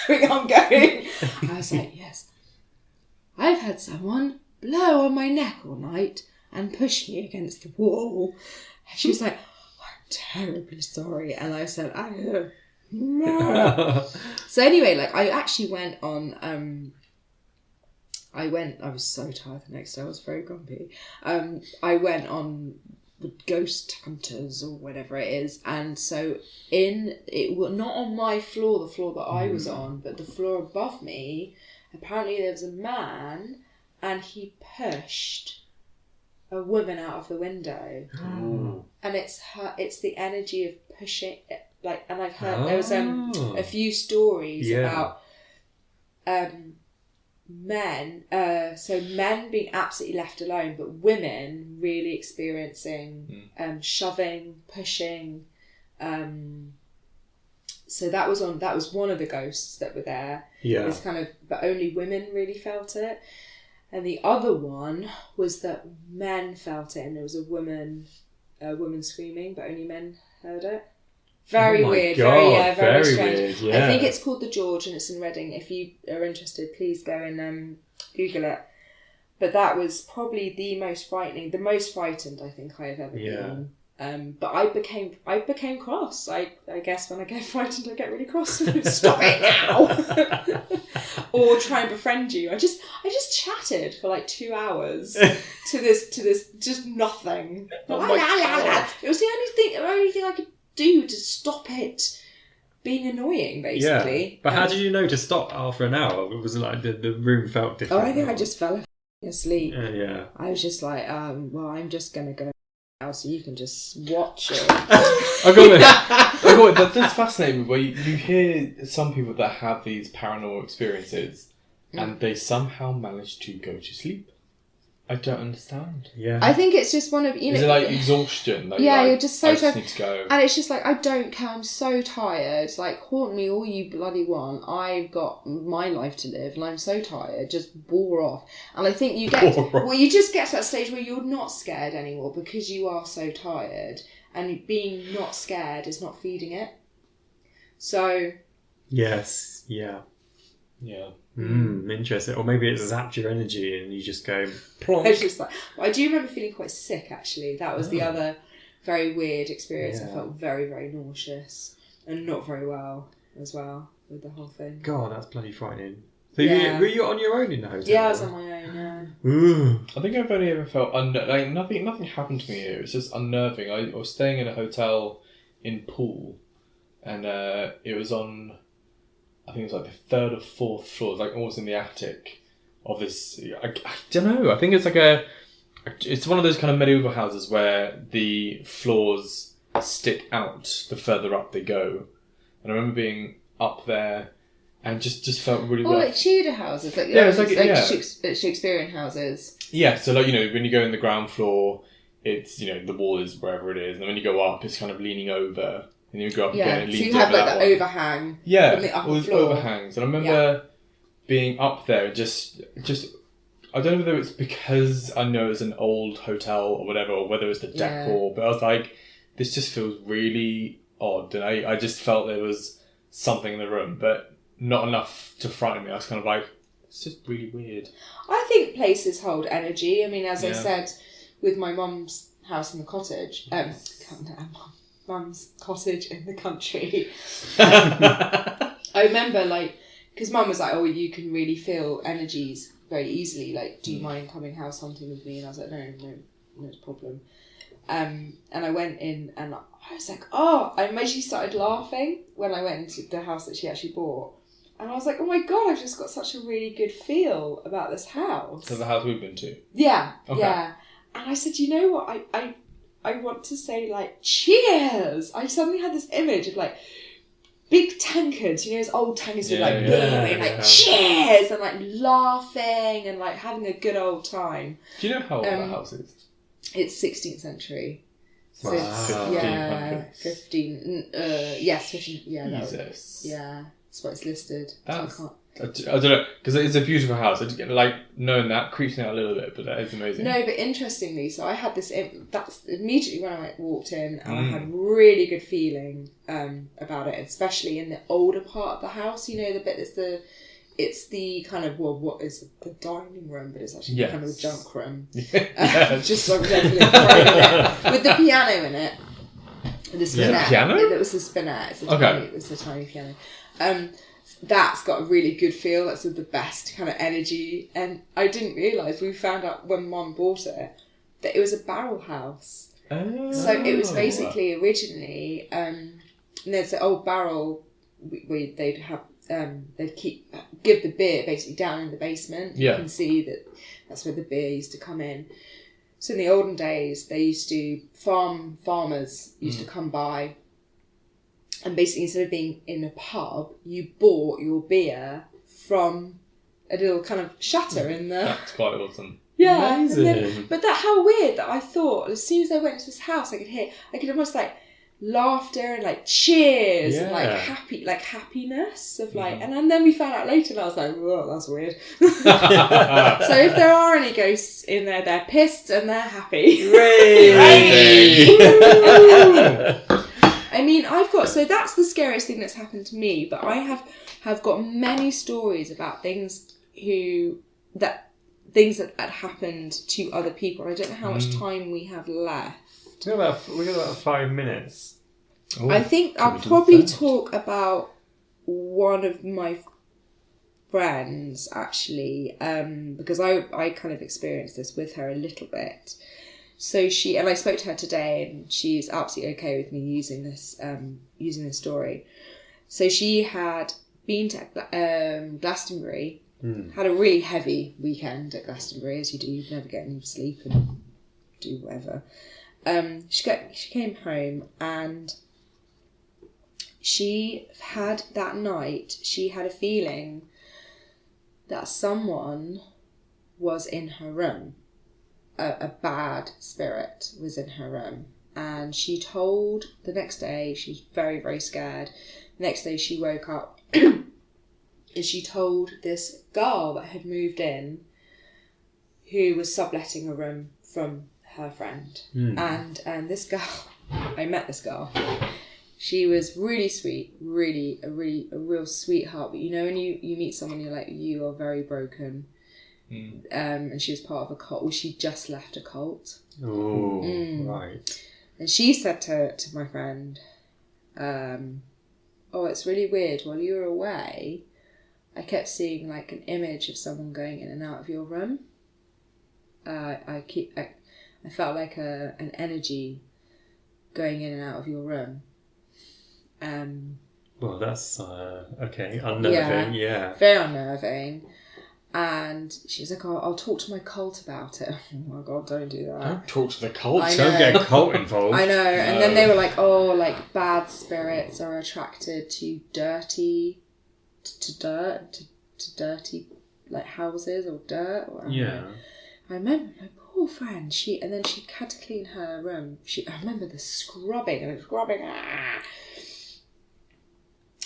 I'm going. I was like, yes. I've had someone blow on my neck all night and push me against the wall. And she was like, I'm terribly sorry. And I said, no. So anyway, like I actually went on, I was so tired the next day, I was very grumpy. I went on Ghost Hunters or whatever it is, and so it was not on my floor, the floor that I was on, but the floor above me, apparently there was a man and he pushed a woman out of the window. And it's the energy of pushing, like, and I've heard there was a few stories about men being absolutely left alone, but women really experiencing shoving, pushing. So that was one of the ghosts that were there. Yeah. It's kind of, but only women really felt it. And the other one was that men felt it, and there was a woman screaming, but only men heard it. Very weird. God, very strange. Weird, yeah. I think it's called the George, and it's in Reading. If you are interested, please go and Google it. But that was probably the most frightening, the most frightened I think I've ever been. But I became cross. I guess when I get frightened, I get really cross. Stop it now! Or try and befriend you. I just chatted for like 2 hours to this just nothing. Oh my God. It was the only thing I could do to stop it being annoying, basically. Yeah. But how did you know to stop after an hour? It was like the room felt different. Oh, I think I just fell asleep. Yeah. I was just like, well, I'm just gonna go now, so you can just watch it. I got it. That's fascinating. Where you hear some people that have these paranormal experiences, and they somehow manage to go to sleep. I don't understand. Yeah. I think it's just one of, Is it like exhaustion? Like, you're just so tired. I just need to go. And it's just like, I don't care, I'm so tired. Like, haunt me all you bloody want. I've got my life to live and I'm so tired. Just bore off. And I think you just get to that stage where you're not scared anymore because you are so tired. And being not scared is not feeding it. So... Yes, yeah. Yeah. Interesting. Or maybe it zapped your energy and you just go plonk. I was just like, I do remember feeling quite sick actually. That was the other very weird experience. I felt very, very nauseous and not very well as well with the whole thing. God, that's bloody frightening. So were you on your own in the hotel? Yeah, I was on my own, yeah. Ooh. I think I've only ever felt nothing happened to me here. It's just unnerving. I was staying in a hotel in Poole, and it was on, I think it was like the 3rd or 4th floor, like almost in the attic of this. I don't know. I think it's like it's one of those kind of medieval houses where the floors stick out the further up they go. And I remember being up there and just felt really like Tudor houses, like Shakespearean houses. Yeah, so like, when you go in the ground floor, it's, the wall is wherever it is, and then when you go up, it's kind of leaning over, and you go up again, it leans over. So you have like that overhang. Yeah, from the upper all these floor. overhangs, and I remember being up there and just I don't know whether it's because I know it's an old hotel or whatever, or whether it's the decor, but I was like, this just feels really odd, and I just felt there was something in the room, but not enough to frighten me. I was kind of like, it's just really weird. I think places hold energy. I mean, as I said, with my mum's house in the cottage, mum's cottage in the country, I remember, because mum was like, oh, you can really feel energies very easily, do you mind coming house hunting with me? And I was like, no problem. And I went in and I was like, oh, I immediately started laughing when I went into the house that she actually bought. And I was like, oh my God, I've just got such a really good feel about this house. So the house we've been to? Yeah, okay. Yeah. And I said, you know what, I want to say, cheers! I suddenly had this image of, big tankards, those old tankards with, cheers! And, laughing and, having a good old time. Do you know how old that house is? It's 16th century. So wow. 15. Yes, 15. Yeah, Jesus. That's what it's listed. I don't know, because it's a beautiful house. Knowing that creeps me out a little bit, but that is amazing. No, but interestingly, so I had this. That's immediately when I walked in, and I had a really good feeling about it, especially in the older part of the house. The bit that's it's the kind of what is the dining room, but it's actually kind of a junk room. Just like with the piano in it. The spinet. Yeah, piano? It was the spinet. It's a tiny piano. That's got a really good feel. That's the best kind of energy. And I didn't realise, we found out when Mum bought it, that it was a barrel house. Oh. So it was basically originally, and there's the old barrel, they'd have, give the beer basically down in the basement. Yeah. You can see that's where the beer used to come in. So in the olden days, they used to, farmers used to come by, and basically instead of being in a pub, you bought your beer from a little kind of shatter in the... That's quite awesome. Yeah. Amazing. But how weird that I thought, as soon as I went to this house, I could almost laughter and cheers and happiness of and then we found out later and I was like, whoa, that's weird. So if there are any ghosts in there, they're pissed and they're happy. I mean, so that's the scariest thing that's happened to me, but I have got many stories about things that had happened to other people. I don't know how much time we have left. We got about 5 minutes. Ooh, I think I'll probably talk about one of my friends, actually, because I kind of experienced this with her a little bit. So I spoke to her today, and she's absolutely okay with me using this story. So she had been to Glastonbury, had a really heavy weekend at Glastonbury, as you do. You never get any sleep and do whatever. She came home, and she had a feeling that someone was in her room. A bad spirit was in her room, and she told the next day, she was very, very scared. The next day she woke up and she told this girl that had moved in, who was subletting a room from her friend. And this girl, I met this girl, She was really sweet, really a real sweetheart. But you know, when you meet someone, you're like, you are very broken. And she was part of a cult. Well, she just left a cult. Oh, right. And she said to my friend, "Oh, it's really weird. While you were away, I kept seeing like an image of someone going in and out of your room. I felt like an energy going in and out of your room." Well, that's okay. Unnerving, yeah. Very unnerving. And she was like, "Oh, I'll talk to my cult about it." Oh my God, don't do that. Don't talk to the cult. Don't get a cult involved. I know. No. And then they were like, "Oh, like bad spirits are attracted to dirty, to dirty, like houses or dirt." Or I remember my poor friend. She had to clean her room. I remember the scrubbing and scrubbing.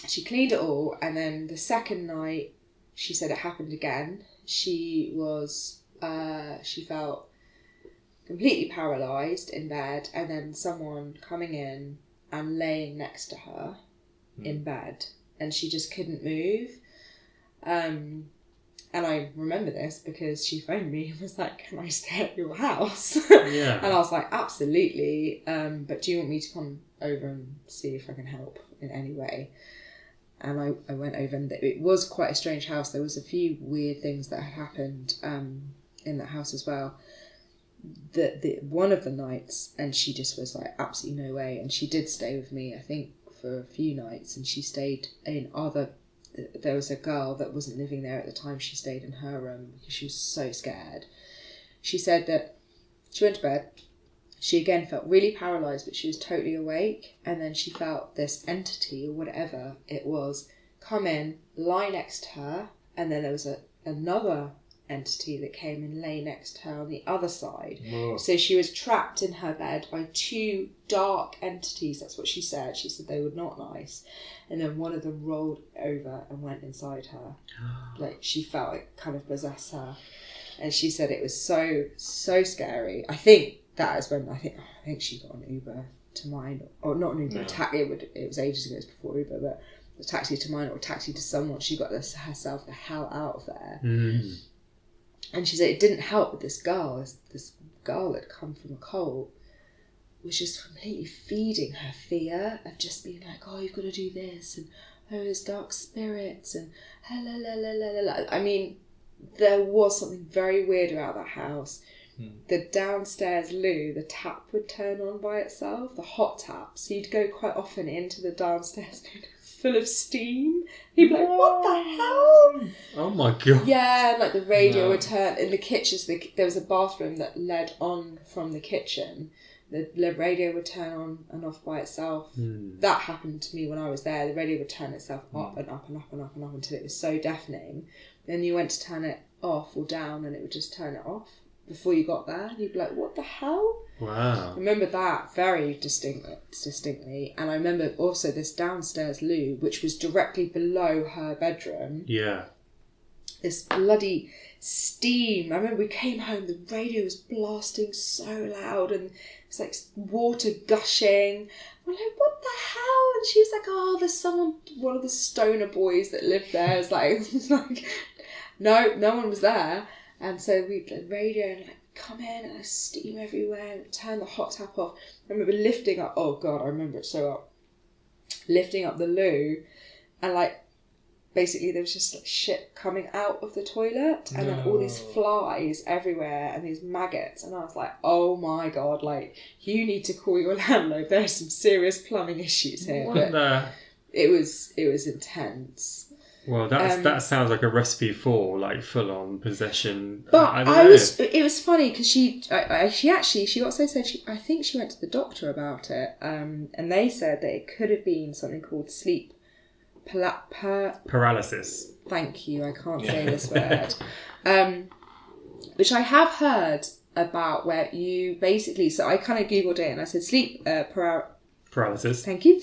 She cleaned it all, and then the second night, she said it happened again. She felt completely paralysed in bed, and then someone coming in and laying next to her in bed, and she just couldn't move. And I remember this because she phoned me and was like, "Can I stay at your house?" Yeah. And I was like, "Absolutely. But do you want me to come over and see if I can help in any way?" And I went over, and it was quite a strange house. There was a few weird things that had happened in that house as well. The one of the nights, and she just was like, absolutely no way. And she did stay with me, I think, for a few nights. And she stayed in there was a girl that wasn't living there at the time. She stayed in her room because she was so scared. She said that she went to bed. She again felt really paralysed, but she was totally awake. And then she felt this entity or whatever it was come in, lie next to her. And then there was another entity that came and lay next to her on the other side. Whoa. So she was trapped in her bed by two dark entities. That's what she said. She said they were not nice. And then one of them rolled over and went inside her. Like she felt it kind of possess her. And she said it was so scary. I think that is when I think she got an Uber to mine, or not an Uber, a taxi. It was ages ago, it was before Uber, but a taxi to mine or a taxi to someone. She got herself the hell out of there. And she said it didn't help with this girl that had come from a cult was just completely feeding her fear of just being like, "Oh, you've got to do this, and oh, there's dark spirits, and la la la la la." I mean, there was something very weird about that house. The downstairs loo, the tap would turn on by itself, the hot tap. So you'd go quite often into the downstairs loo full of steam. You'd be like, "What the hell?" Oh my God. Yeah, and like the radio would turn in the kitchen. There was a bathroom that led on from the kitchen. The radio would turn on and off by itself. That happened to me when I was there. The radio would turn itself up and up and up and up and up until it was so deafening. Then you went to turn it off or down, and it would just turn it off before you got there. And you'd be like, "What the hell?" Wow. I remember that very distinctly. And I remember also this downstairs loo, which was directly below her bedroom. Yeah. This bloody steam. I remember we came home, the radio was blasting so loud, and it was like water gushing. We're like, "What the hell?" And she was like, "Oh, there's one of the stoner boys that lived there." It's like, no one was there. And so the radio and like come in and steam everywhere and turn the hot tap off. I remember lifting up, oh God, I remember it so well. Lifting up the loo, and like basically there was just like shit coming out of the toilet, and then all these flies everywhere and these maggots, and I was like, "Oh my God, like you need to call your landlord. There's some serious plumbing issues here." It was intense. Well, that sounds like a recipe for like full on possession. But it was funny because she got so sad. I think she went to the doctor about it, and they said that it could have been something called sleep paralysis. Thank you. I can't say this word. Which I have heard about, where you basically. So I kind of googled it and I said sleep paralysis. Thank you.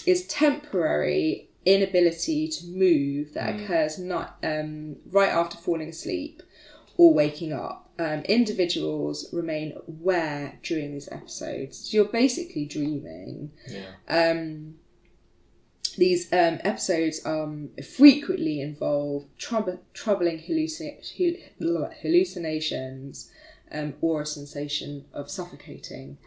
Is temporary inability to move that occurs right after falling asleep or waking up. individuals remain aware during these episodes. So you're basically dreaming. These episodes frequently involve troubling hallucinations or a sensation of suffocating.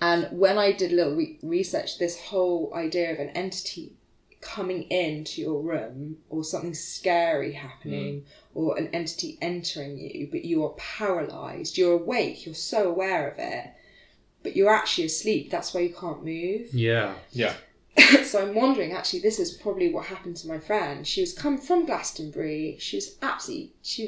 And when I did a little research, this whole idea of an entity coming into your room or something scary happening or an entity entering you, but you are paralysed, you're awake, you're so aware of it, but you're actually asleep. That's why you can't move. Yeah. So I'm wondering, actually, this is probably what happened to my friend. She was come from Glastonbury. She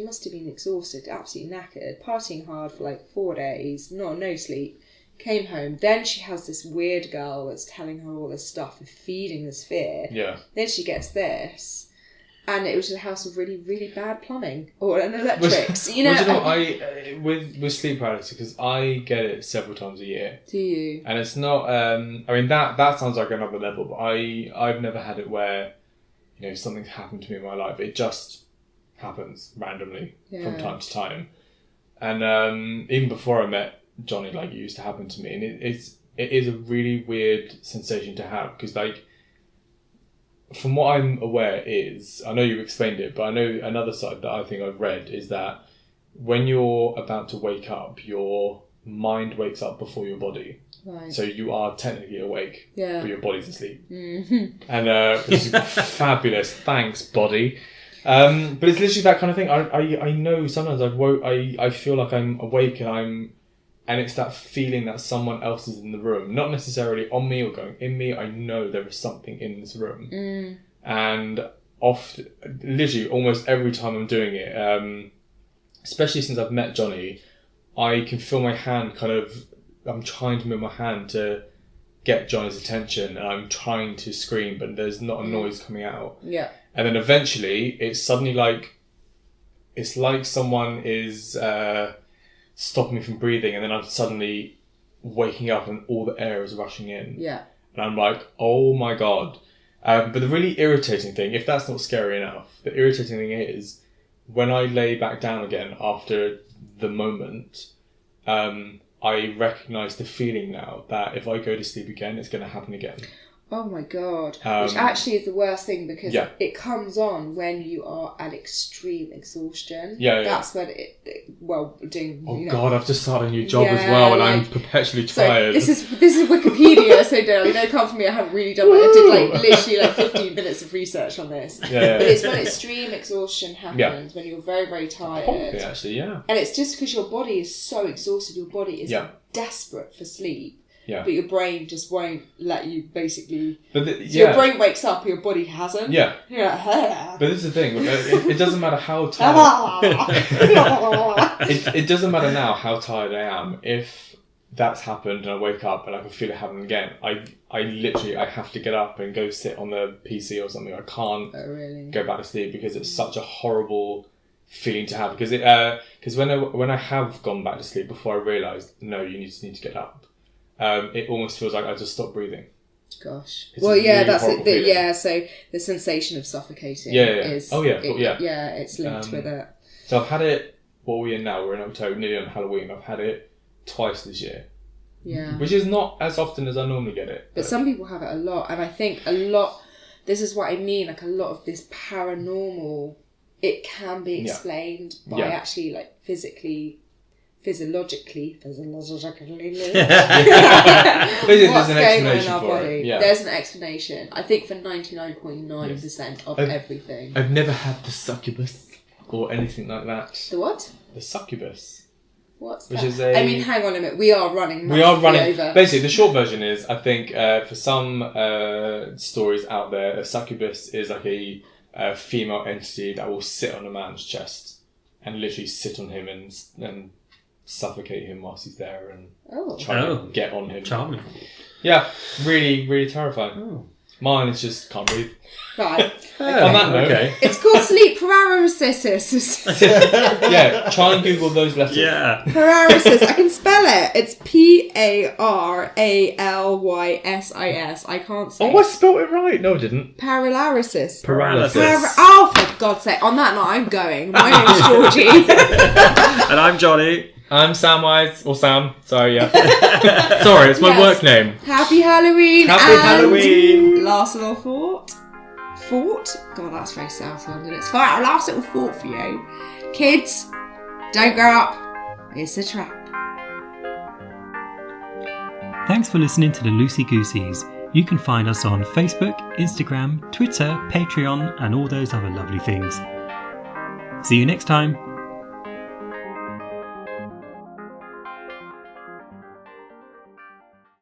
must have been exhausted, absolutely knackered, partying hard for like 4 days, no sleep. Came home. Then she has this weird girl that's telling her all this stuff and feeding this fear. Yeah. Then she gets this. And it was a house with really, really bad plumbing or an electrics. With sleep paralysis, because I get it several times a year. Do you? And it's not. That sounds like another level. But I've never had it where, something's happened to me in my life. It just happens randomly from time to time. And even before I met Jonny, it used to happen to me, and it is a really weird sensation to have, because from what I'm aware is, I know you've explained it, but I know another side that I think I've read is that when you're about to wake up, your mind wakes up before your body. Right. So you are technically awake, but your body's asleep. Mm-hmm. And which is fabulous. Thanks, body. But it's literally that kind of thing. I know sometimes I feel like I'm awake and it's that feeling that someone else is in the room, not necessarily on me or going in me. I know there is something in this room. And often, literally almost every time I'm doing it, especially since I've met Jonny, I can feel my hand I'm trying to move my hand to get Jonny's attention, and I'm trying to scream, but there's not a noise coming out. Yeah. And then eventually it's suddenly it's like someone is stopping me from breathing, and then I'm suddenly waking up and all the air is rushing in. Yeah. And I'm like, oh my God. But the really irritating thing, if that's not scary enough, the irritating thing is when I lay back down again after the moment, I recognise the feeling now that if I go to sleep again, it's going to happen again. Oh my God. Which actually is the worst thing, because it comes on when you are at extreme exhaustion. Yeah. That's when God, I've just started a new job as well, and I'm perpetually tired. So this is Wikipedia, so don't come for me. I haven't really done it. I did literally 15 minutes of research on this. But it's when extreme exhaustion happens, when you're very, very tired. Probably, actually, yeah. And it's just because your body is so exhausted, your body is desperate for sleep. Yeah. But your brain just won't let you basically... your brain wakes up, your body hasn't. Yeah. But this is the thing. It doesn't matter how tired... it doesn't matter now how tired I am. If that's happened and I wake up and I can feel it happening again, I have to get up and go sit on the PC or something. I can't go back to sleep, because it's such a horrible feeling to have. Because when I have gone back to sleep before I realised, no, you need to get up. It almost feels like I just stopped breathing. Gosh. It's that's it. So the sensation of suffocating is... it's linked with it. So I've had it... What are we in now? We're in October, nearly on Halloween. I've had it twice this year. Yeah. Which is not as often as I normally get it. But some people have it a lot. And I think a lot... This is what I mean. A lot of this paranormal... It can be explained by actually physiologically there's an explanation for it. Yeah. There's an explanation, I think, for 99.9% of everything. I've never had the succubus or anything like that. The what? The succubus. What's that? I mean, hang on a minute. We are running over. Basically, the short version is, I think, for some stories out there, a succubus is like a female entity that will sit on a man's chest and literally sit on him and suffocate him whilst he's there and try to get on him. Charming. Yeah, really, really terrifying. Mine is just can't breathe. Right. On that note, it's called sleep paralysis. yeah, try and Google those letters. Yeah. Paralysis. I can spell it. It's Paralylsis. I can't say. Oh, I spelled it right. No, I didn't. Paralysis. Paralysis. Oh, for God's sake! On that note, I'm going. My name's Georgie. And I'm Jonny. I'm Samwise, or Sam. Sorry, yeah. Sorry, it's my work name. Happy Halloween. Happy Halloween. Last little fort. Fort? God, that's very South London. It's fine. Last little fort for you. Kids, don't grow up. It's a trap. Thanks for listening to the Loosey Goosies. You can find us on Facebook, Instagram, Twitter, Patreon, and all those other lovely things. See you next time.